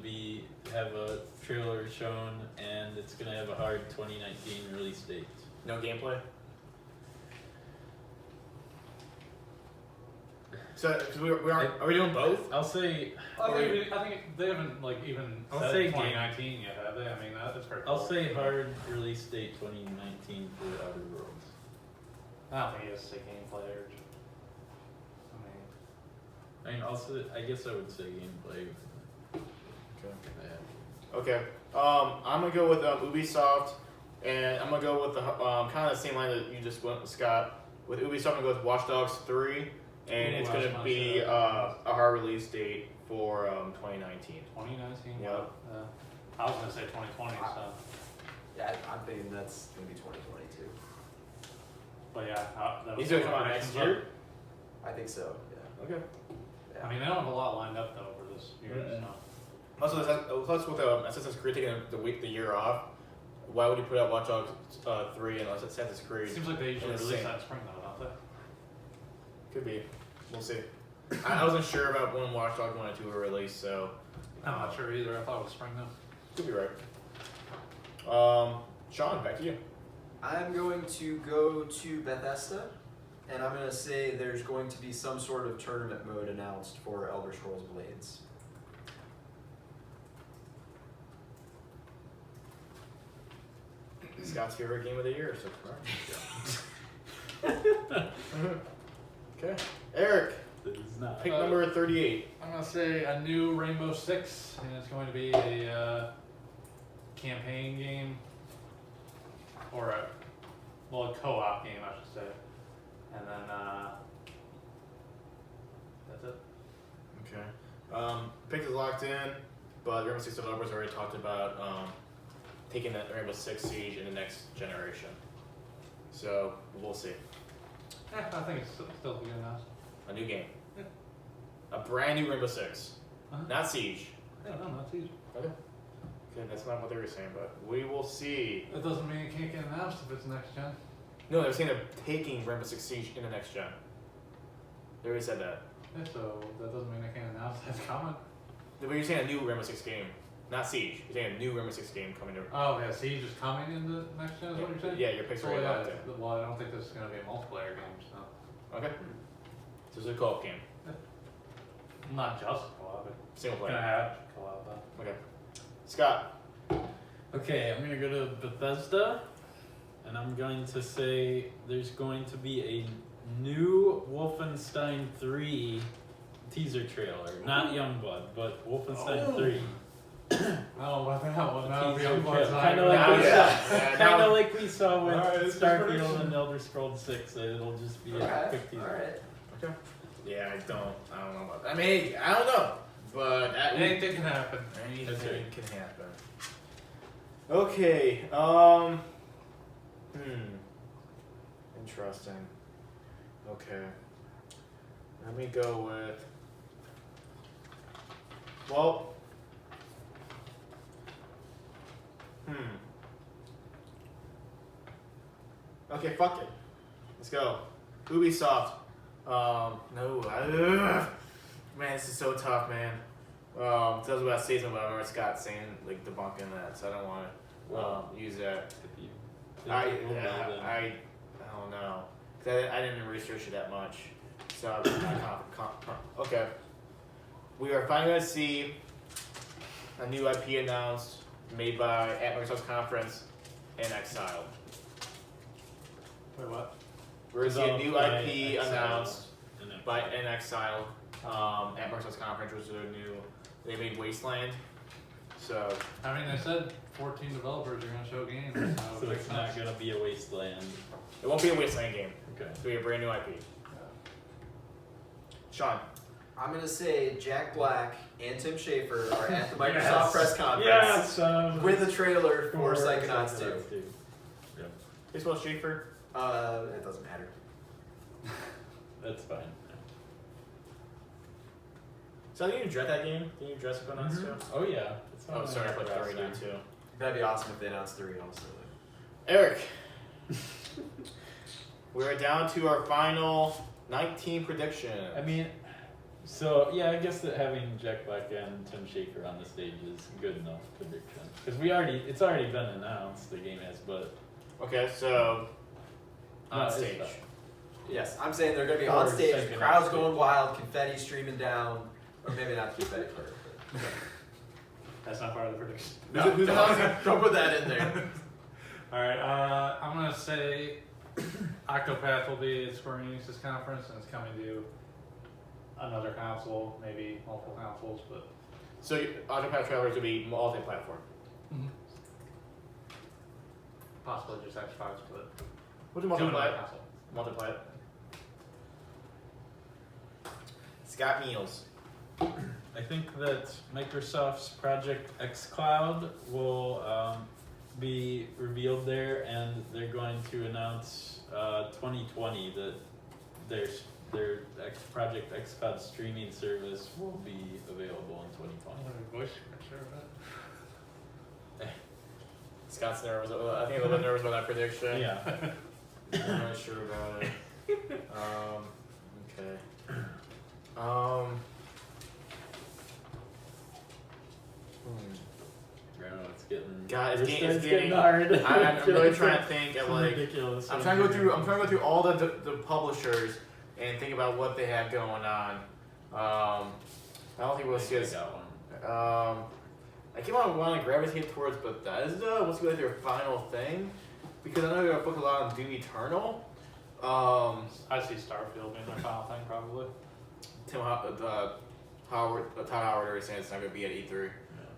have a trailer shown, and it's gonna have a hard 2019 release date. No gameplay. So, 'cause we aren't. Are we doing both? I'll say. I think they haven't like even I'll said say 2019 yet, have they? I mean, that's pretty cool. I'll say hard release date 2019 for Outer Worlds. I don't think he has to say gameplay or. I mean, also, I guess I would say gameplay. Okay. Yeah. Okay. I'm gonna go with Ubisoft, and I'm gonna go with the kind of the same line that you just went with, Scott. With Ubisoft, I'm gonna go with Watch Dogs 3, and it's gonna be a hard release date for 2019. 2019. Yep. I was gonna say 2020. So, Yeah, I'm thinking that's gonna be 2022. but yeah, He's gonna come out next year. I think so. Yeah. Okay. I mean, they don't have a lot lined up though for this year. Mhm. So. Also, that's with Assassin's Creed taking the year off. Why would you put out Watch Dogs 3 unless it's Assassin's Creed? It seems like they usually in the release same- that in spring though, don't they? Could be. We'll see. I wasn't sure about when Watch Dogs 1 and 2 were released, so I'm not sure either. I thought it was spring though. could be right. Sean, back to you. I'm going to go to Bethesda, and I'm going to say there's going to be some sort of tournament mode announced for Elder Scrolls Blades. Scott's favorite game of the year so far. Okay. Eric, This is not. pick number 38. I'm gonna say a new Rainbow Six, and it's going to be a campaign game, or a co-op game, I should say. And then that's it. Okay. Pick is locked in, but Rainbow Six developers already talked about taking that Rainbow Six Siege in the next generation. So we'll see. I think it's still good enough. A new game. Yeah. A brand new Rainbow Six. Uh-huh. Not Siege. Yeah, no, that's easy. Okay. Okay, that's not what they were saying, but we will see. That doesn't mean it can't get announced if it's next gen. No, they're saying they're taking Rainbow Six Siege in the next gen. They already said that. Yeah, so that doesn't mean they can't announce that's coming. But you're saying a new Rainbow Six game, not Siege. You're saying a new Rainbow Six game coming to. Oh yeah, Siege is coming in the next gen. Is what you're saying? Yeah, your picks are Oh, already yeah. locked in. Well, I don't think this is gonna be a multiplayer game, so Okay. So it's a co-op game, not just co-op. It's single gonna player. have co-op though. Okay. Scott. Okay, I'm gonna go to Bethesda, and I'm going to say there's going to be a new Wolfenstein 3 teaser trailer. Not Youngblood, but Wolfenstein 3. Oh, what the hell? Well, now Teaser we trailer. are Kind of like, Now, we yeah. saw, Yeah, kind now- of like we saw with Alright, it's Starfield prediction. and Elder Scrolls 6. It'll just be a quick teaser. Alright. Okay. Yeah, I don't know about that. I mean, I don't know, but Anything can happen. anything That's right. can happen. Okay. Interesting. Okay. Let me go with. Well. Okay, fuck it. Let's go. Ubisoft. No. Man, this is so tough, man. Tells me about statement, but I remember Scott saying, like, debunking that, so I don't want to use that. If you- I if you will, then- don't know. 'Cause I didn't research it that much. So I'm not okay. We are finally going to see a new IP announced, made by at Microsoft's conference, and Exile. Wait, what? We're going to see a new Developed by IP Exile. announced And by an Exile at Microsoft's conference, which is a new. They made Wasteland. So I mean, they said 14 developers are gonna show games, so, So it's not gonna be a wasteland. it won't be a Wasteland game. Okay. It'll be a brand new IP. Sean. I'm going to say Jack Black and Tim Schafer are at the Microsoft Yes. press conference Yes. with a trailer for Psychonauts 2. 2. Hey, spell Schaefer. It doesn't matter. That's fine. So did you dread that game? Did you dread Psychonauts too? Oh yeah. It's Oh, on sorry, I my put 3 down roster. too. That'd be awesome if they announced 3 also. Eric. We're down to our final 19 prediction. I mean, so yeah, I guess that having Jack Black and Tim Schafer on the stage is good enough prediction because it's already been announced the game has, but Okay, so on No, it's stage. not. Yes, I'm saying they're going to be Or on stage, Psychonauts crowds 2. going wild, confetti streaming down, or maybe not confetti part. That's not part of the prediction. No, who's announcing? Don't put that in there. All right, I'm gonna say Octopath will be at Square Enix's conference, and it's coming to another console, maybe multiple consoles, but So Octopath Traveler will be multi-platform. Possibly just Xbox, but What's a doing it on multi-plat? console. Multi-plat. Scott Meals. I think that Microsoft's Project xCloud will be revealed there, and they're going to announce 2020 that their Project xCloud streaming service will be available in 2020. Bush, sure of that. Scott's nervous. I think a little bit nervous about that prediction. Yeah. I'm not sure about it. Okay. I don't know, it's getting. God, it's it's getting hard. I'm really trying to think of like. Ridiculous. I'm trying to go through all the publishers and think about what they have going on. I don't think we'll see this. got one. I keep on wanting to gravitate towards Bethesda. What's going to be their final thing? Because I know they're going to focus a lot on Doom Eternal. I see Starfield being their final thing, probably. Todd Howard already saying it's not going to be at E3.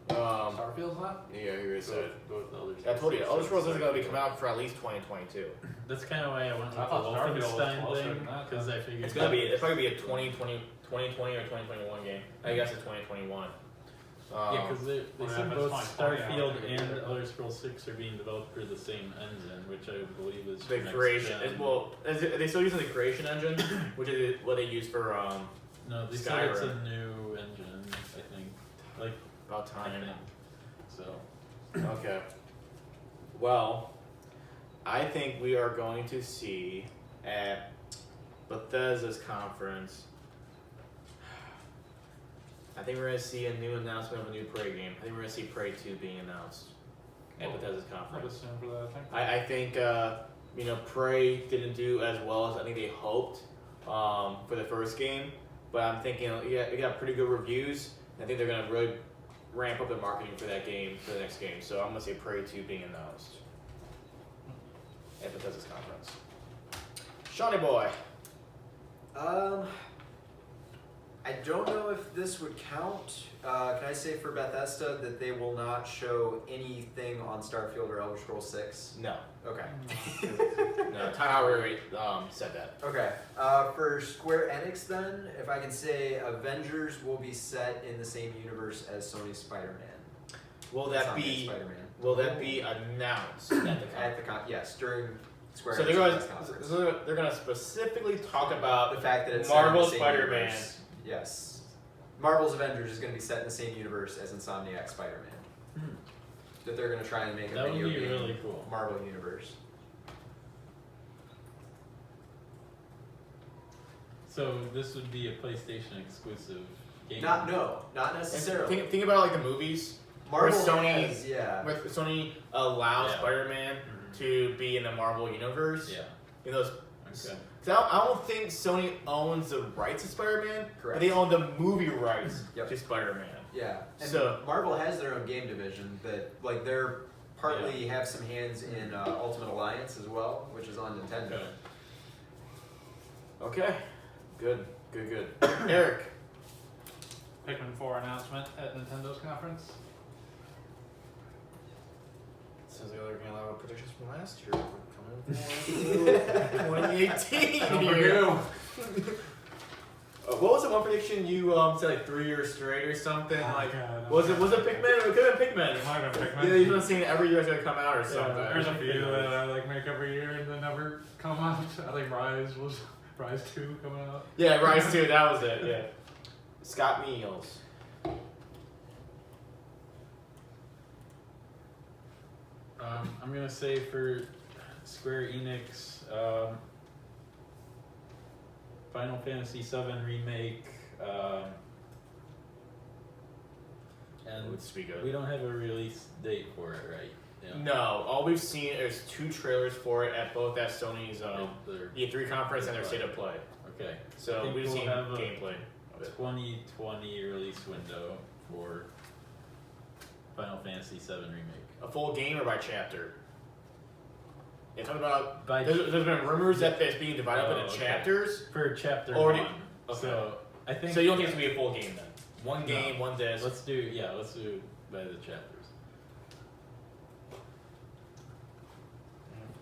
Starfield's not? Yeah, he already said. Go with the Elder I told you, Elder Scrolls Scrolls isn't going to be coming out for at least 2022. That's kind of why I went with I the thought Starfield was Wolfenstein closer thing, than that, because I figured It's probably be a 2020 or 2021 game. I guess it's 2021. yeah, because they Well, said yeah, both that's fine. Starfield Yeah, and yeah. Elder Scrolls 6 are being developed for the same engine, which I believe is the for next creation. gen. Are they still using the creation engine, which is what they use for No, they said it's a Skyrim. new engine, I think. Like, about I time. think. So, Okay. Well, I think we are going to see at Bethesda's conference. I think we're going to see a new announcement of a new Prey game. I think we're going to see Prey 2 being announced at Bethesda's I'd conference. assume for that, I think. I think Prey didn't do as well as I think they hoped for the first game, but I'm thinking it got pretty good reviews. I think they're going to really ramp up the marketing for that game for the next game. So I'm going to say Prey 2 being announced at Bethesda's conference. Shawnee boy. I don't know if this would count. Can I say for Bethesda that they will not show anything on Starfield or Elder Scrolls 6? No. Okay. No, Ty Howard already said that. Okay. For Square Enix then, if I can say Avengers will be set in the same universe as Sony's Spider-Man. Will It's that not be Spider-Man. will that be announced at the At conference? the yes, during Square So Enix's conference. they're gonna specifically talk about The fact that it's Marvel set in the same Spider-Man. universe. Yes. Marvel's Avengers is going to be set in the same universe as Insomniac Spider-Man. That they're going to try and make a that would video be game really cool. Marvel universe. So, this would be a PlayStation exclusive game. Not And necessarily. think about like the movies. Marvel Sony- has, yeah. Where Sony allows Yeah. Spider-Man to be in the Marvel universe. Yeah. You know, Okay. I don't think Sony owns the rights to Spider-Man, but Correct. they own the movie rights Yep. to Spider-Man. Yeah. And So- Marvel has their own game division that like they're partly have some hands in Ultimate Alliance as well, which is on Nintendo. Okay. Okay. Good. Eric. Pikmin 4 announcement at Nintendo's conference. Sounds like they're gonna allow predictions from last year. We're coming to 2018 here. What was the one prediction you said like 3 years straight or something? Like, was it Pikmin? It could have been Pikmin. It might have been Pikmin. Yeah, you've been saying every year it's gonna come out or something. There's a few that I like make every year and then never come out. I think Rise 2 coming out. Yeah, Rise 2, that was it, yeah. Scott Meals. I'm gonna say for Square Enix, Final Fantasy VII Remake, and Would speak of. we don't have a release date for it, right? Yeah. No, all we've seen is 2 trailers for it at both at Sony's They're- E3 conference and their State of Play. Okay. I So think we've we'll seen have a gameplay of it. 2020 release window for Final Fantasy VII Remake. A full game or by chapter? You're talking about. By There's been rumors that it's being divided up Oh, into okay. chapters. for chapter Already- 1. okay. So I think. So you don't think it's gonna be a full game then? One game, one disc. Let's do by the chapters.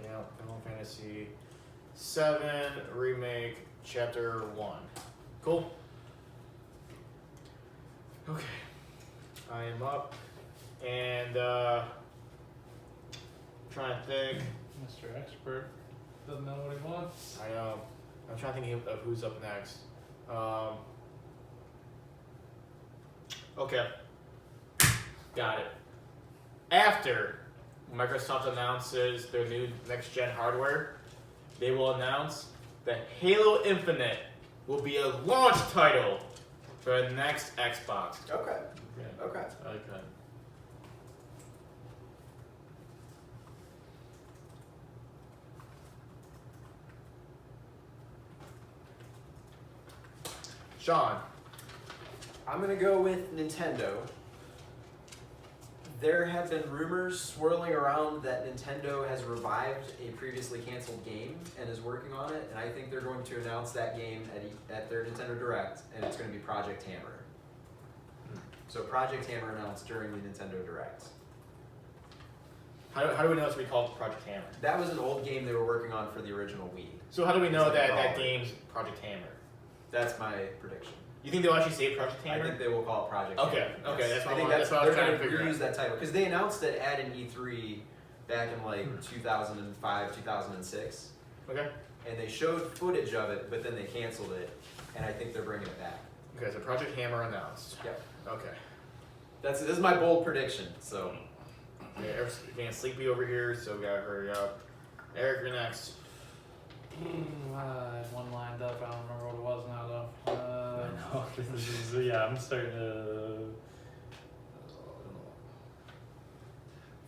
Yeah, Final Fantasy 7 Remake Chapter 1. Cool. Okay. I am up. And trying to think. Mr. Expert doesn't know what he wants. I know. I'm trying to think of who's up next. Okay. Got it. After Microsoft announces their new next-gen hardware, they will announce that Halo Infinite will be a launch title for the next Xbox. Okay. Yeah. Okay. I like that. Sean. I'm gonna go with Nintendo. There have been rumors swirling around that Nintendo has revived a previously canceled game and is working on it, and I think they're going to announce that game at their Nintendo Direct, and it's going to be Project Hammer. So Project Hammer announced during the Nintendo Direct. How do we know it's going to be called Project Hammer? That was an old game they were working on for the original Wii. So how do we know It's like that a game's Project Hammer? That's my prediction. You think they'll actually say Project Hammer? I think they will call it Project Okay, Hammer. okay, Yes. that's what I think that's what I was they're trying to gonna figure reuse out. that title because they announced it at an E3 back in like 2005, 2006, Okay. and they showed footage of it, but then they canceled it, and I think they're bringing it back. Okay, so Project Hammer announced. Yep. Okay. This is my bold prediction. So Okay, Eric's getting sleepy over here, so we gotta hurry up. Eric, you're next. I had one lined up. I don't remember what it was now though. I know. This is, I'm starting to.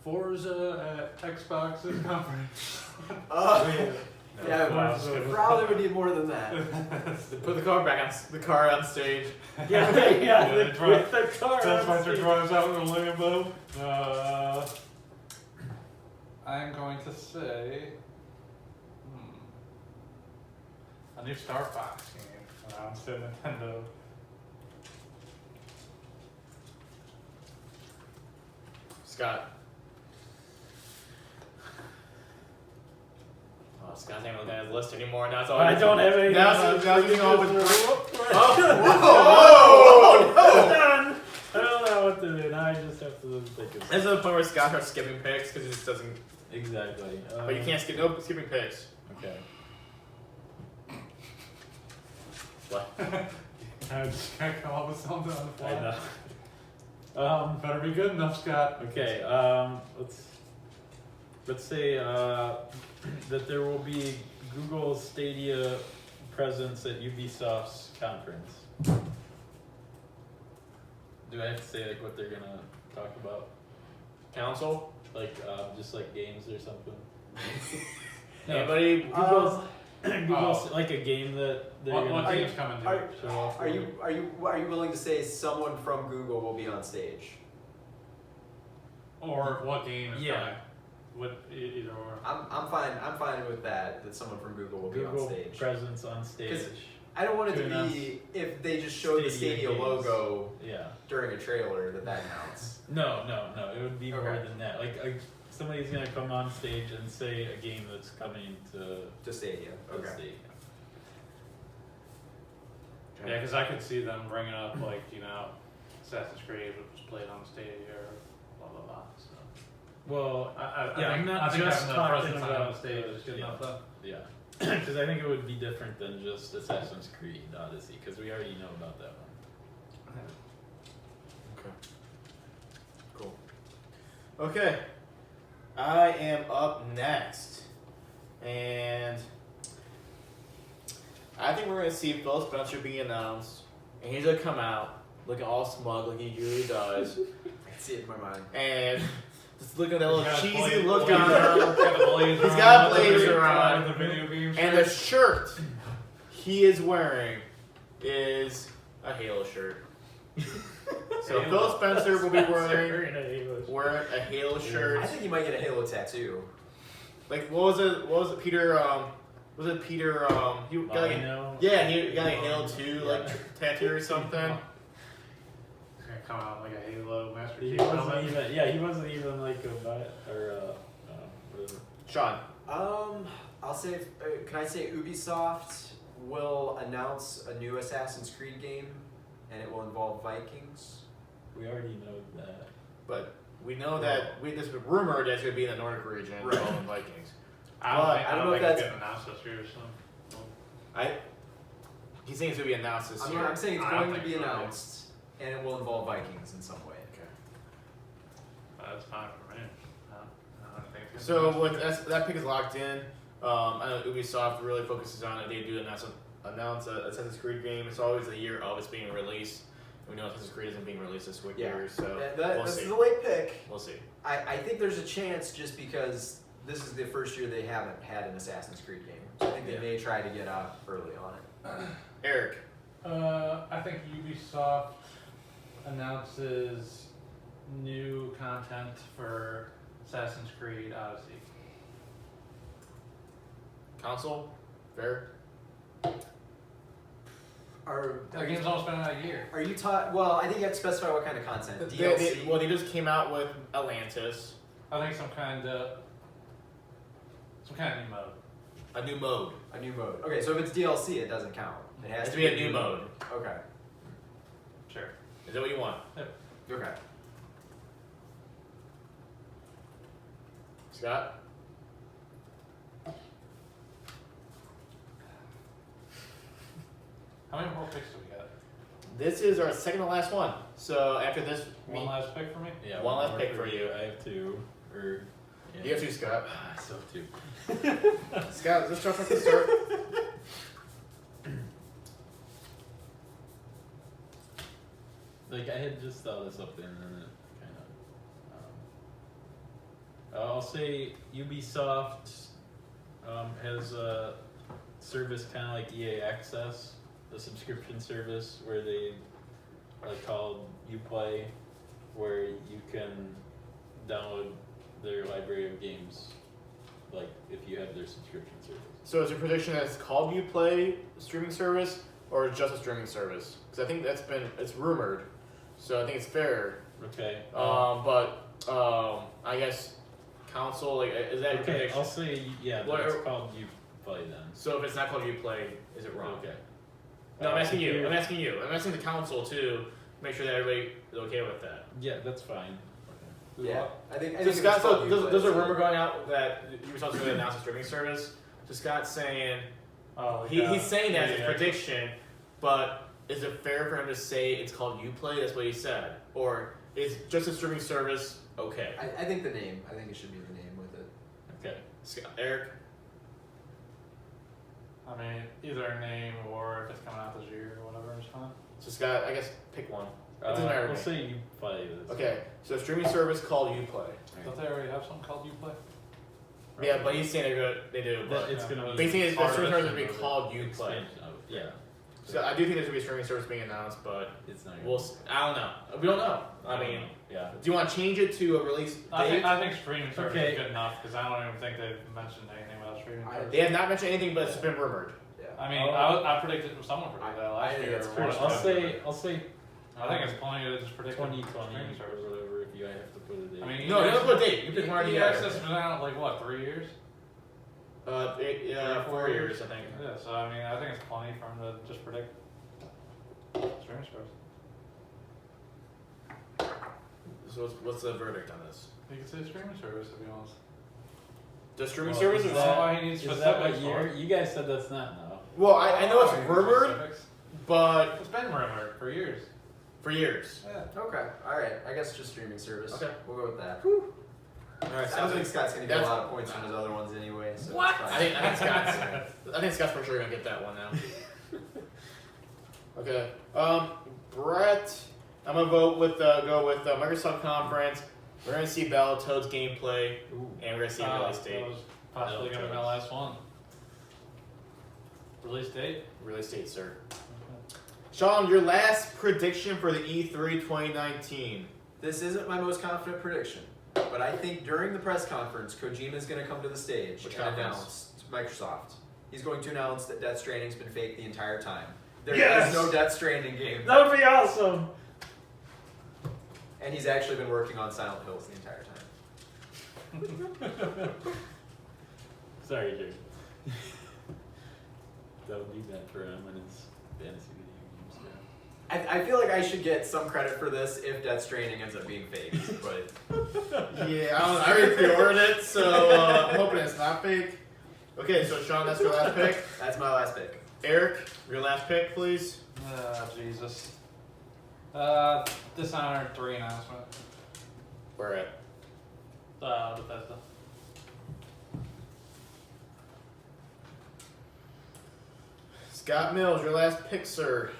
Forza at Xbox's conference. yeah, Wow. probably would need more than that. Put the car on stage. Yeah, the with the car. Test on Fighter stage. drives out in a Lambo. I'm going to say a new Star Fox game announced at Nintendo. Scott. Oh, Scott's not looking at his list anymore. Now it's all. I don't have anything. Now it's all with. Oh, Whoa! done. I don't know what to do. Now I just have to think of. This is the point where Scott starts skipping picks because he just doesn't. Exactly. But you can't skip. Nope, skipping picks. Okay. What? I just can't come up with something on the fly. I know. Better be good enough, Scott. Okay. Let's say that there will be Google Stadia presence at Ubisoft's conference. Do I have to say like what they're gonna talk about? Council. Like just like games or something? Anybody? Google's like a game that they're What gonna game's coming to it? show off. Are you willing to say someone from Google will be on stage? Or what game is Yeah. coming? Either or. I'm fine with that someone from Google will be Google on stage. presence on stage? 'Cause I don't want it To to announce be if they just showed the Stadia Stadia games. logo Yeah. during a trailer that announced. No. It would be more Okay. than that. Like somebody's gonna come on stage and say a game that's coming to To Stadia. the Okay. stage. Yeah, because I could see them bringing up like Assassin's Creed was played on Stadia or blah blah blah. So. Well, I yeah, think, I'm not I think just having the talking presence on about the stage is good yeah. enough though. yeah, because I think it would be different than just Assassin's Creed Odyssey, because we already know about that one. Okay. Cool. Okay. I am up next. And I think we're going to see Phil Spencer being announced. And he's going to come out looking all smug like he usually does. I can see it in my mind. And just look at that little He's got cheesy blaze- look blazer- on him. got the blazer He's got on, a blazer the on. the video game And the shirt. shirt he is wearing is a Halo shirt. So Phil Spencer will be wearing a Halo shirt. I think you might get a Halo tattoo. Like what was it? Peter? Was it Peter? He got like Molyneux? yeah, he got like a Halo 2 like tattoo or something. gonna come out like a Halo Master He Chief wasn't helmet. even. Yeah, he wasn't even like a whatever. Sean. I'll say, can I say Ubisoft will announce a new Assassin's Creed game, and it will involve Vikings. We already know that. But we know that there's been rumored that it's going to be in the Nordic region involving Vikings. I don't think, I don't know if it's that's- getting announced this year. So. He's saying it's going to be announced this year. I'm saying it's I don't going to think be so, yeah. announced, and it will involve Vikings in some way. That's fine for me. I don't think it's So gonna be with that pick is locked in. I know Ubisoft really focuses on it. They do announce a Assassin's Creed game. It's always the year of it's being released. We know Assassin's Creed isn't being released this year, so we'll that's see. the late pick. We'll see. I think there's a chance just because this is the first year they haven't had an Assassin's Creed game. So I think they may try to get out early on it. Eric. I think Ubisoft announces new content for Assassin's Creed Odyssey. Council. Fair. That game's almost been out a year. Are you taught? Well, I think you have to specify what kind of content. They, DLC. they just came out with Atlantis, I think some kind of new mode. a new mode. A new mode. Okay, so if it's DLC, it doesn't count. It has It's to be a new mode. Okay. Sure. Is that what you want? Okay. Scott? How many more picks do we got? This is our second to last one. So after this, One last pick for me? Yeah, One last more pick for you. I have two. Or yeah. you have two, Scott. I still have two. Scott, let's start from the start. Like I had just thought of something and then it kind of. I'll say Ubisoft has a service kind of like EA Access, the subscription service where they like called Uplay, where you can download their library of games, like if you have their subscription service. So is your prediction that it's called Uplay streaming service or just a streaming service? Because I think it's rumored. So I think it's fair. Okay. I guess council, like, is that your Okay, prediction? I'll say yeah. What That's are- called Uplay then. So if it's not called Uplay, is it wrong? Okay. No, I'm asking you. I'm asking the council too. Make sure that everybody is okay with that. Yeah, that's fine. Yeah. I think So if it's Scott, called there's a Uplay, rumor going out that Ubisoft's going to announce a streaming service. So Scott's saying Oh, he's saying that as a yeah. prediction, but is it fair for him to say it's called Uplay? That's what he said, or is just a streaming service okay? I think the name. I think it should be the name with it. Okay, Scott, Eric. I mean, either a name or if it's coming out this year or whatever, it's fine. So Scott, I guess pick one. It doesn't matter. to We'll me. say Uplay. Okay, so streaming service called Uplay. Don't they already have something called Uplay? Yeah, but he's saying they do. But It's gonna they be. think part the of streaming it. service will be called Uplay. Expansion of it. Yeah. So I do think there's gonna be a streaming service being announced, but It's not. I don't know. We don't know. I mean, yeah. do you want to change it to a release date? I think streaming service Okay. is good enough because I don't even think they've mentioned anything about streaming service. They have not mentioned anything, but it's been rumored. Yeah. I mean, Oh. I predicted someone predicted that I last think year. it's or pretty one I'll of say. them. I'll say. I think it's plenty to just predict 2020 streaming or service. whatever. If you have to put it in. I mean, No, you don't put a date. You pick one or the EA other. Access has been out like what, 3 years? 4 years, I think. Yeah, so I mean, I think it's plenty for them to just predict streaming service. So what's the verdict on this? You could say streaming service to be honest. The streaming Well, service is is That's that- why he needs Is that specifics what year? for. You guys said that's not no. Well, I know it's Oh, he needs rumored, specifics. but It's been rumored for years. for years. Yeah. Okay. All right. I guess just streaming service. Okay. We'll go with that. All right, Sounds like Scott's gonna get a that's- lot of points from his other ones anyway. So What? it's fine. I think Scott's for sure gonna get that one now. Okay, Brett, I'm gonna go with Microsoft Conference. We're gonna see Battletoads gameplay, Ooh. and we're gonna see a release That date. was possibly going to be my last one. Release date? Release date, sir. Sean, your last prediction for the E3 2019. This isn't my most confident prediction, but I think during the press conference, Kojima is going to come to the stage Which and conference? announce Microsoft. He's going to announce that Death Stranding's been fake the entire time. There is Yes! no Death Stranding game. That would be awesome. And he's actually been working on Silent Hills the entire time. Sorry, Jared. Don't do that for him and his fantasy video games. I feel like I should get some credit for this if Death Stranding ends up being fake, but Yeah, I don't know. I already pre-ordered it, so I'm hoping it's not fake. Okay, so Sean, that's your last pick. that's my last pick. Eric, your last pick, please. Jesus. Dishonored 3 announcement. Where at? Bethesda. Scott Mills, your last pick, sir.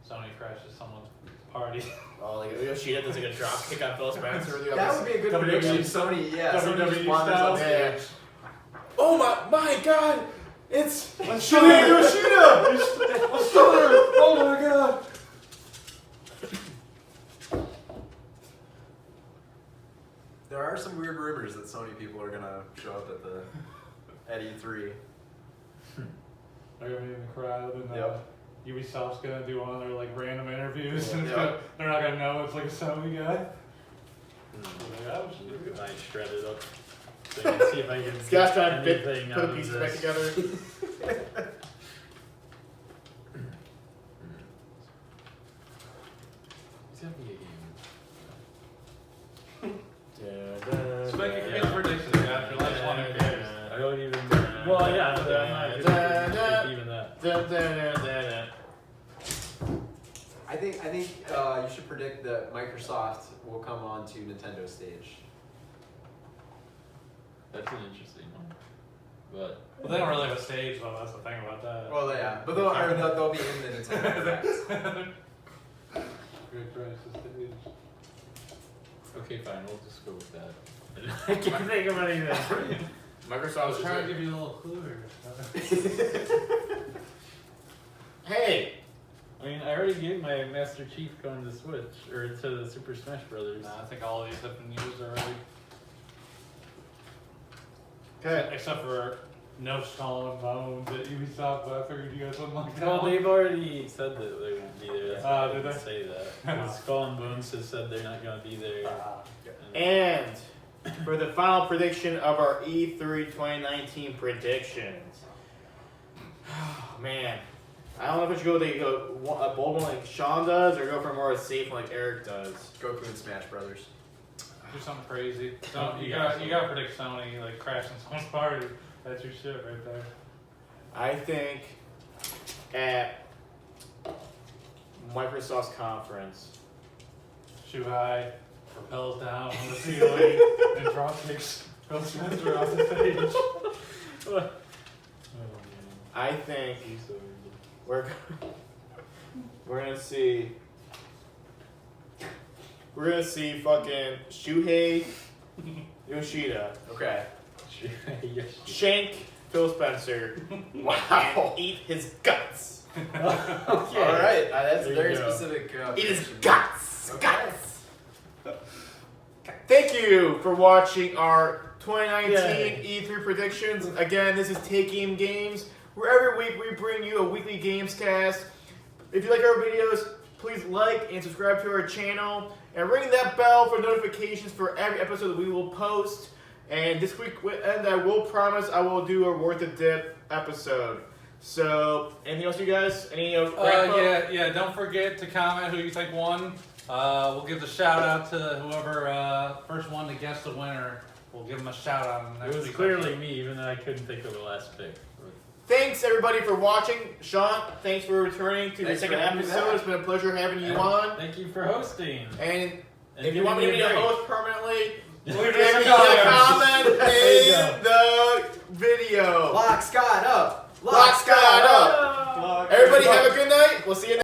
Sony crashes someone's party. Oh, like Yoshida does like a drop kick on Phil Spencer. That would be a good WWE prediction. Sony, yeah. Sony just WWE wanders style. on stage. Oh my God! It's Yoshida! Yoshida! Oh my god! There are some weird rumors that Sony people are gonna show up at E3. They're gonna be in the crowd and Yep. Ubisoft's gonna do one of their like random interviews and Yep. they're not gonna know it's like a Sony guy. I shredded up. So I can see if I can Scott's get trying to anything put out the of pieces this. back together. It's gonna be a game. So make a game prediction, Scott. Your last one, who cares? I don't even. Well, yeah, but I'm not good even that. I think you should predict that Microsoft will come on to Nintendo stage. That's an interesting one. But Well, they don't really have a stage though. That's the thing about that. Well, yeah, but they'll be in the Nintendo Direct. Good price the stage. okay, fine, we'll just go with that. I can't think of anything. I Microsoft was is trying to like, give you a little clue here. hey, I mean, I already gave my Master Chief going to Switch or to the Super Smash Brothers. Nah, I think all of these have been used already. okay. Except for no Skull and Bones at Ubisoft, but I figured you guys wouldn't like that Well, one. they've already said that they won't be there. That's why I did didn't they? say that. Because Skull and Bones has said they're not going to be there. And for the final prediction of our E3 2019 predictions. Oh, man. I don't know if we should go with a bold one like Sean does or go for more safe one like Eric does. Goku and Smash Brothers. Do something crazy. Oh, You yeah. gotta predict Sony like crashing someone's party. That's your shit right there. I think at Microsoft's conference. Shoe high, propels down on the ceiling, and drop kicks Phil Spencer off the stage. Oh, man. I think He's so evil. we're gonna see fucking Shuhei Yoshida Okay. Yes. shank Phil Spencer Wow. and eat his guts. Okay. All right. That's There very you go. specific. Eat his prediction. guts. Okay. Guts. Thank you for watching our 2019 E3 predictions. Again, this is Take Game Games, where every week we bring you a weekly Gamescast. If you like our videos, please like and subscribe to our channel and ring that bell for notifications for every episode that we will post. And this week, and I will promise I will do a Worth a Dip episode. So, anything else, you guys? Any wrap up? Yeah. Don't forget to comment who you think won. We'll give the shout out to whoever first one to guess the winner. We'll give them a shout out. In the It next was week's clearly episode. me, even though I couldn't think of the last pick. Thanks everybody for watching. Sean, thanks for returning to the Thanks for second having me episode. back. It's been a pleasure having you on. Thank you for hosting. And And if you want me to be giving a a break. host permanently, Leave leave us a a comment. comment There you in the video. Lock Scott up. Lock Scott up. Lock Everybody have a good night. We'll see you next